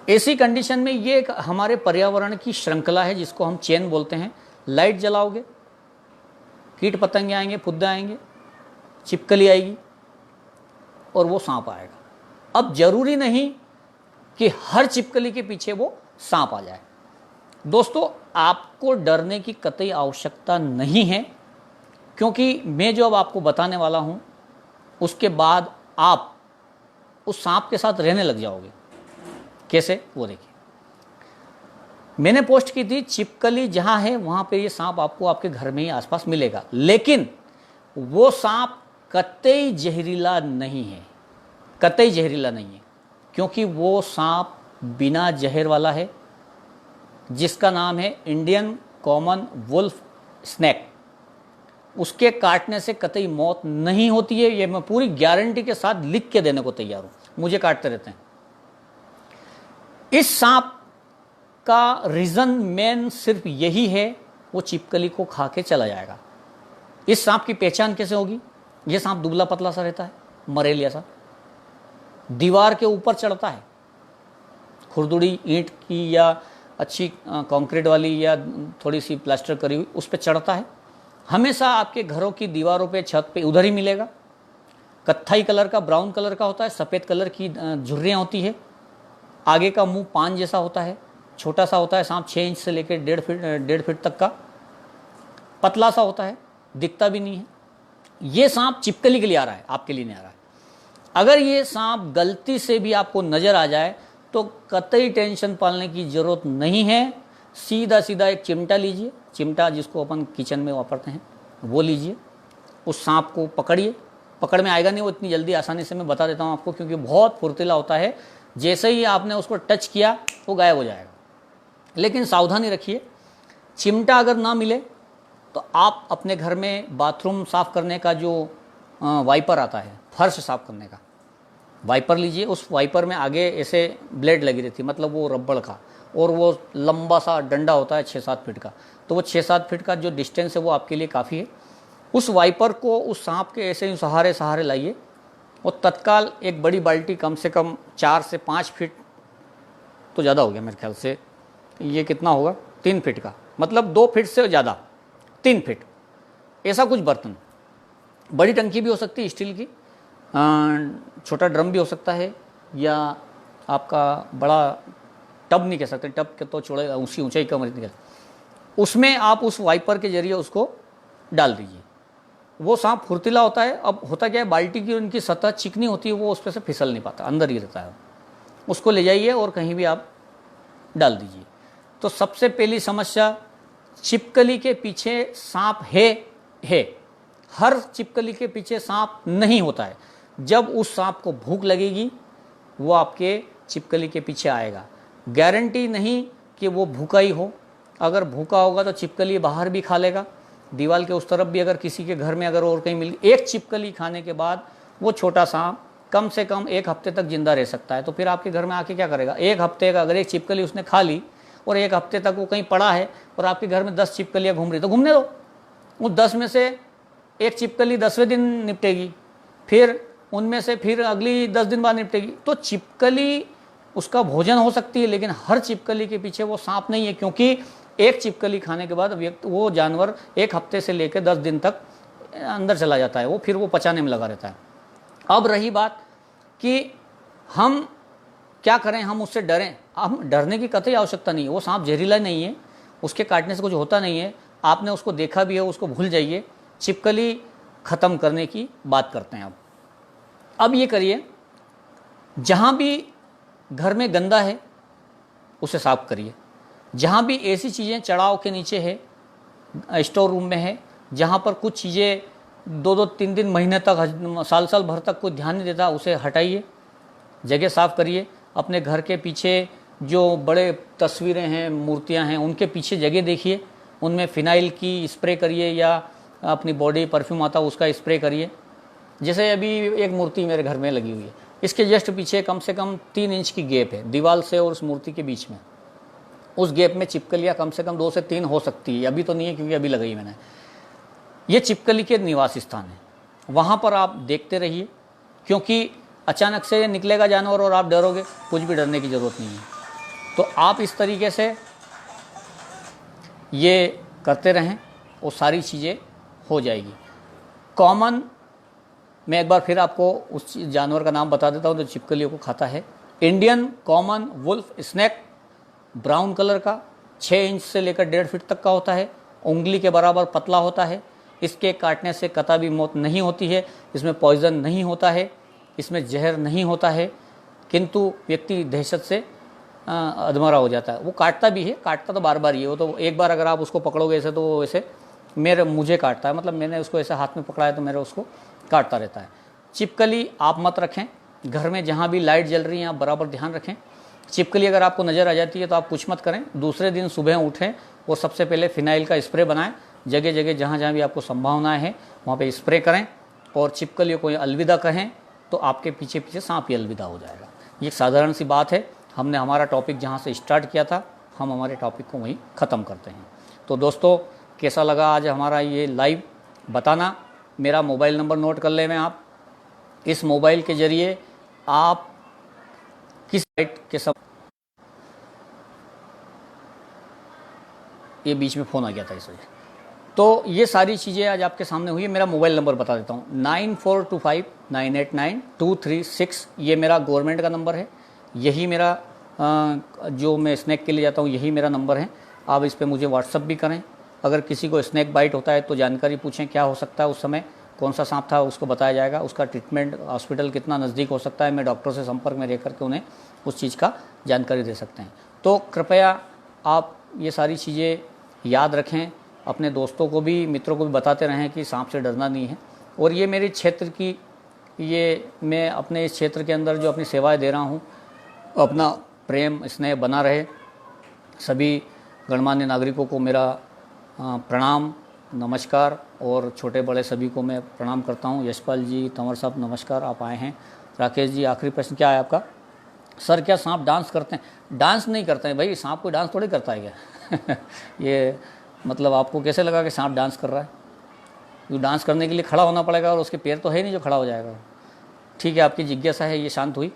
ऐसी कंडीशन में ये एक हमारे पर्यावरण की श्रृंखला है जिसको हम चेन बोलते हैं। लाइट जलाओगे, कीट पतंगे आएंगे, फुद्दे आएंगे, छिपकली आएगी और वो सांप आएगा। अब जरूरी नहीं कि हर छिपकली के पीछे वो सांप आ जाए। दोस्तों आपको डरने की कतई आवश्यकता नहीं है। क्योंकि मैं जो अब आपको बताने वाला हूँ उसके बाद आप उस सांप के साथ रहने लग जाओगे। कैसे, वो देखिए। मैंने पोस्ट की थी छिपकली जहाँ है वहाँ पे ये सांप आपको आपके घर में ही आसपास मिलेगा, लेकिन वो सांप कतई जहरीला नहीं है, कतई जहरीला नहीं है, क्योंकि वो सांप बिना जहर वाला है, जिसका नाम है इंडियन कॉमन वुल्फ स्नेक। उसके काटने से कतई मौत नहीं होती है, ये मैं पूरी गारंटी के साथ लिख के देने को तैयार हूं। मुझे काटते रहते हैं। इस सांप का रीजन मेन सिर्फ यही है, वो छिपकली को खा के चला जाएगा। इस सांप की पहचान कैसे होगी? यह सांप दुबला पतला सा रहता है, मरेलिया सा, दीवार के ऊपर चढ़ता है, खुरदुड़ी ईंट की या अच्छी कंक्रीट वाली या थोड़ी सी प्लास्टर करी हुई उस पर चढ़ता है। हमेशा आपके घरों की दीवारों पे, छत पे उधर ही मिलेगा। कत्थई कलर का, ब्राउन कलर का होता है, सफ़ेद कलर की झुर्रियाँ होती है, आगे का मुंह पान जैसा होता है, छोटा सा होता है सांप, 6 इंच से लेकर 1.5 फीट तक का, पतला सा होता है, दिखता भी नहीं है। ये सांप छिपकली के लिए आ रहा है, आपके लिए नहीं आ रहा है। अगर ये सांप गलती से भी आपको नजर आ जाए तो कतई टेंशन पालने की जरूरत नहीं है। सीधा सीधा एक चिमटा लीजिए, चिमटा जिसको अपन किचन में वापरते हैं वो लीजिए, उस सांप को पकड़िए। पकड़ में आएगा नहीं वो इतनी जल्दी, आसानी से मैं बता देता हूँ आपको, क्योंकि बहुत फुर्तीला होता है। जैसे ही आपने उसको टच किया वो गायब हो जाएगा। लेकिन सावधानी रखिए, चिमटा अगर ना मिले तो आप अपने घर में बाथरूम साफ़ करने का जो वाइपर आता है, फर्श साफ़ करने का वाइपर लीजिए। उस वाइपर में आगे ऐसे ब्लेड लगी रहती है, मतलब वो रबड़ का, और वो लंबा सा डंडा होता है 6-7 फीट का। तो वो 6-7 फीट का जो डिस्टेंस है वो आपके लिए काफ़ी है। उस वाइपर को उस सांप के ऐसे ही सहारे सहारे लाइए और तत्काल एक बड़ी बाल्टी, कम से कम 4 से 5 फीट तो ज़्यादा हो गया मेरे ख्याल से, ये कितना होगा 3 फीट का, मतलब 2 फीट से ज़्यादा, 3 फीट, ऐसा कुछ बर्तन, बड़ी टंकी भी हो सकती है स्टील की, छोटा ड्रम भी हो सकता है, या आपका बड़ा टब नहीं कह सकते, टब के तो चौड़े ऊँची ऊंचाई कम नहीं कह, उसमें आप उस वाइपर के जरिए उसको डाल दीजिए। वो सांप फुर्तीला होता है। अब होता क्या है, बाल्टी की उनकी सतह चिकनी होती है, वो उस पर से फिसल नहीं पाता, अंदर ही रहता है। उसको ले जाइए और कहीं भी आप डाल दीजिए। तो सबसे पहली समस्या, छिपकली के पीछे सांप है। हर छिपकली के पीछे सांप नहीं होता है। जब उस सांप को भूख लगेगी वो आपके छिपकली के पीछे आएगा। गारंटी नहीं कि वो भूखा ही हो, अगर भूखा होगा तो छिपकली बाहर भी खा लेगा, दीवार के उस तरफ भी अगर किसी के घर में अगर और कहीं मिल, एक छिपकली खाने के बाद वो छोटा सांप कम से कम 1 हफ्ते तक जिंदा रह सकता है। तो फिर आपके घर में आके क्या करेगा? 1 हफ्ते का अगर एक छिपकली उसने खा ली और 1 हफ्ते तक वो कहीं पड़ा है और आपके घर में 10 छिपकलियाँ घूम रही, तो घूमने दो। उस 10 में से एक छिपकली 10वें दिन निपटेगी, फिर उनमें से फिर अगली 10 दिन बाद निपटेगी। तो छिपकली उसका भोजन हो सकती है, लेकिन हर छिपकली के पीछे वो सांप नहीं है, क्योंकि एक छिपकली खाने के बाद वो जानवर 1 हफ्ते से लेकर 10 दिन तक अंदर चला जाता है, वो फिर वो पचाने में लगा रहता है। अब रही बात कि हम क्या करें, हम उससे डरें? हम डरने की कतई आवश्यकता नहीं है। वो सांप जहरीला नहीं है, उसके काटने से कुछ होता नहीं है। आपने उसको देखा भी है, उसको भूल जाइए। छिपकली ख़त्म करने की बात करते हैं। अब ये करिए, जहाँ भी घर में गंदा है उसे साफ करिए। जहाँ भी ऐसी चीज़ें चढ़ाव के नीचे है, स्टोर रूम में है, जहाँ पर कुछ चीज़ें 2-2, 3-3 महीने तक, साल भर तक कोई ध्यान नहीं देता, उसे हटाइए, जगह साफ़ करिए। अपने घर के पीछे जो बड़े तस्वीरें हैं, मूर्तियाँ हैं, उनके पीछे जगह देखिए, उनमें फिनाइल की स्प्रे करिए या अपनी बॉडी परफ्यूम आता है उसका स्प्रे करिए। जैसे अभी एक मूर्ति मेरे घर में लगी हुई है, इसके जस्ट पीछे कम से कम 3 इंच की गैप है दीवार से और उस मूर्ति के बीच में। उस गैप में छिपकलियाँ कम से कम 2 से 3 हो सकती है। अभी तो नहीं है क्योंकि अभी लगाई मैंने। ये छिपकली के निवास स्थान है, वहाँ पर आप देखते रहिए, क्योंकि अचानक से निकलेगा जानवर और आप डरोगे, कुछ भी डरने की ज़रूरत नहीं है। तो आप इस तरीके से ये करते रहें और सारी चीज़ें हो जाएगी। कॉमन, मैं एक बार फिर आपको उस जानवर का नाम बता देता हूँ जो छिपकलियों को खाता है। Indian common wolf snake, brown colour का, 6 इंच से लेकर 1.5 फीट तक का होता है, उंगली के बराबर पतला होता है, इसके काटने से कतई भी मौत नहीं होती है, इसमें पॉइजन नहीं होता है, इसमें जहर नहीं होता है, किंतु व्यक्ति दहशत से अधमरा हो जाता है। वो काटता भी है, काटता तो बार बार ही है, वो तो एक बार अगर आप उसको पकड़ोगे ऐसे तो वो वैसे मुझे काटता है, मतलब मैंने उसको ऐसे हाथ में पकड़ा है तो मेरा उसको काटता रहता है। छिपकली आप मत रखें घर में, जहाँ भी लाइट जल रही है आप बराबर ध्यान रखें। छिपकली अगर आपको नज़र आ जाती है तो आप कुछ मत करें, दूसरे दिन सुबह उठें और सबसे पहले फिनाइल का स्प्रे बनाएं, जगह जगह जहाँ जहाँ भी आपको संभावनाएं हैं वहाँ पे स्प्रे करें, और छिपकलियों को अलविदा कहें तो आपके पीछे पीछे सांप ही अलविदा हो जाएगा। ये एक साधारण सी बात है। हमने हमारा टॉपिक जहाँ से स्टार्ट किया था हम हमारे टॉपिक को वहीं ख़त्म करते हैं। तो दोस्तों कैसा लगा आज हमारा ये लाइव, बताना। मेरा मोबाइल नंबर नोट कर लें आप, इस मोबाइल के ज़रिए आप किस साइट के सब, ये बीच में फ़ोन आ गया था इस वजह। तो ये सारी चीज़ें आज आपके सामने हुई है। मेरा मोबाइल नंबर बता देता हूँ, 9425989236। ये मेरा गवर्नमेंट का नंबर है, यही मेरा जो मैं स्नैक के लिए जाता हूँ यही मेरा नंबर है। आप इस पर मुझे व्हाट्सअप भी करें। अगर किसी को स्नैक बाइट होता है तो जानकारी पूछें क्या हो सकता है, उस समय कौन सा सांप था उसको बताया जाएगा, उसका ट्रीटमेंट हॉस्पिटल कितना नज़दीक हो सकता है, मैं डॉक्टर से संपर्क में रह करके उन्हें उस चीज़ का जानकारी दे सकते हैं। तो कृपया आप ये सारी चीज़ें याद रखें, अपने दोस्तों को भी मित्रों को भी बताते रहें कि सांप से डरना नहीं है। और ये मेरे क्षेत्र की, ये मैं अपने इस क्षेत्र के अंदर जो अपनी सेवाएं दे रहा हूँ, अपना प्रेम स्नेह बना रहे। सभी गणमान्य नागरिकों को मेरा प्रणाम, नमस्कार, और छोटे बड़े सभी को मैं प्रणाम करता हूँ। यशपाल जी, तंवर साहब नमस्कार, आप आए हैं। राकेश जी, आखिरी प्रश्न क्या है आपका? सर क्या सांप डांस करते हैं? डांस नहीं करते हैं भाई, सांप कोई डांस थोड़ी करता है क्या? ये मतलब आपको कैसे लगा कि सांप डांस कर रहा है? तो डांस करने के लिए खड़ा होना पड़ेगा और उसके पैर तो है नहीं जो खड़ा हो जाएगा। ठीक है, आपकी जिज्ञासा है, ये शांत हुई।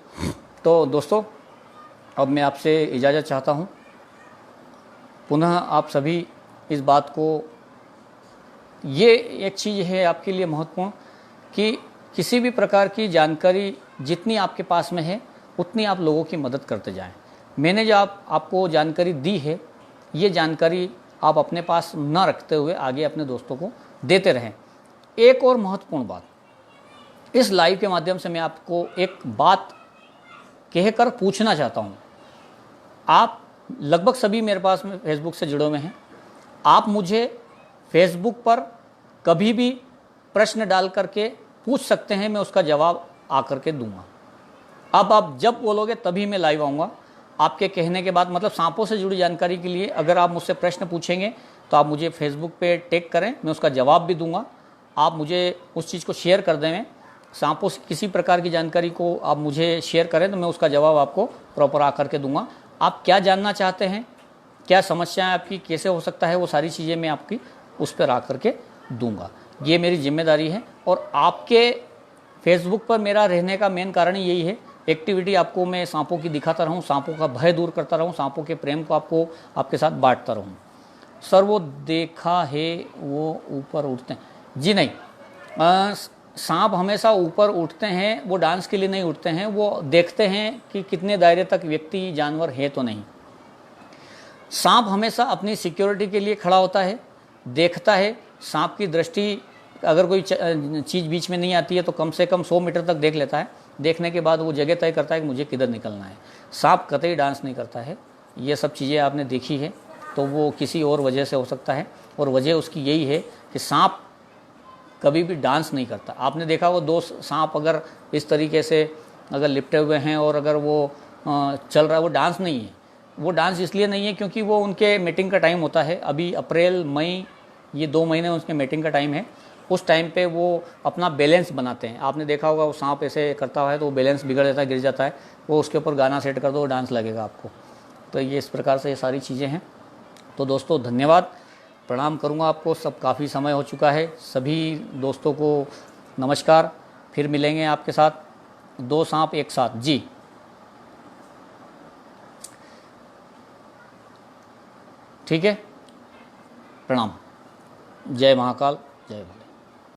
तो दोस्तों अब मैं आपसे इजाज़त चाहता हूँ। पुनः आप सभी इस बात को, ये एक चीज़ है आपके लिए महत्वपूर्ण कि किसी भी प्रकार की जानकारी जितनी आपके पास में है उतनी आप लोगों की मदद करते जाएं। मैंने जो आपको जानकारी दी है, ये जानकारी आप अपने पास न रखते हुए आगे अपने दोस्तों को देते रहें। एक और महत्वपूर्ण बात, इस लाइव के माध्यम से मैं आपको एक बात कहकर पूछना चाहता हूँ। आप लगभग सभी मेरे पास में फेसबुक से जुड़े हुए हैं, आप मुझे फेसबुक पर कभी भी प्रश्न डाल करके पूछ सकते हैं, मैं उसका जवाब आकर के दूंगा। अब आप जब बोलोगे तभी मैं लाइव आऊँगा। आपके कहने के बाद, मतलब सांपों से जुड़ी जानकारी के लिए अगर आप मुझसे प्रश्न पूछेंगे तो आप मुझे फेसबुक पे टैग करें, मैं उसका जवाब भी दूंगा। आप मुझे उस चीज़ को शेयर कर दें, सांपों से किसी प्रकार की जानकारी को आप मुझे शेयर करें तो मैं उसका जवाब आपको प्रॉपर आकर के दूंगा। आप क्या जानना चाहते हैं, क्या समस्याएं आपकी, कैसे हो सकता है, वो सारी चीज़ें मैं आपकी उस पर आकर के दूंगा। ये मेरी जिम्मेदारी है। और आपके फेसबुक पर मेरा रहने का मेन कारण यही है, एक्टिविटी आपको मैं सांपों की दिखाता रहूं, सांपों का भय दूर करता रहूं, सांपों के प्रेम को आपको आपके साथ बांटता रहूं। सर वो देखा है वो ऊपर उठते हैं? जी नहीं, सांप हमेशा ऊपर उठते हैं, वो डांस के लिए नहीं उठते हैं, वो देखते हैं कि कितने दायरे तक व्यक्ति जानवर है तो नहीं। सांप हमेशा अपनी सिक्योरिटी के लिए खड़ा होता है, देखता है। सांप की दृष्टि, अगर कोई चीज़ बीच में नहीं आती है तो कम से कम 100 मीटर तक देख लेता है। देखने के बाद वो जगह तय करता है कि मुझे किधर निकलना है। सांप कतई डांस नहीं करता है। ये सब चीज़ें आपने देखी है तो वो किसी और वजह से हो सकता है, और वजह उसकी यही है कि सांप कभी भी डांस नहीं करता। आपने देखा वो दो सांप अगर इस तरीके से अगर लिपटे हुए हैं और अगर वो चल रहा है, वो डांस नहीं है। वो डांस इसलिए नहीं है क्योंकि वो उनके मीटिंग का टाइम होता है। अभी अप्रैल मई, ये 2 महीने उसके मीटिंग का टाइम है। उस टाइम पे वो अपना बैलेंस बनाते हैं। आपने देखा होगा वो सांप ऐसे करता है तो वो बैलेंस बिगड़ जाता है, गिर जाता है। वो उसके ऊपर गाना सेट कर दो, डांस लगेगा आपको। तो ये इस प्रकार से ये सारी चीज़ें हैं। तो दोस्तों धन्यवाद, प्रणाम करूँगा आपको। सब काफ़ी समय हो चुका है। सभी दोस्तों को नमस्कार, फिर मिलेंगे आपके साथ। 2 सांप एक साथ जी। ठीक है, प्रणाम। जय महाकाल, जय भोले।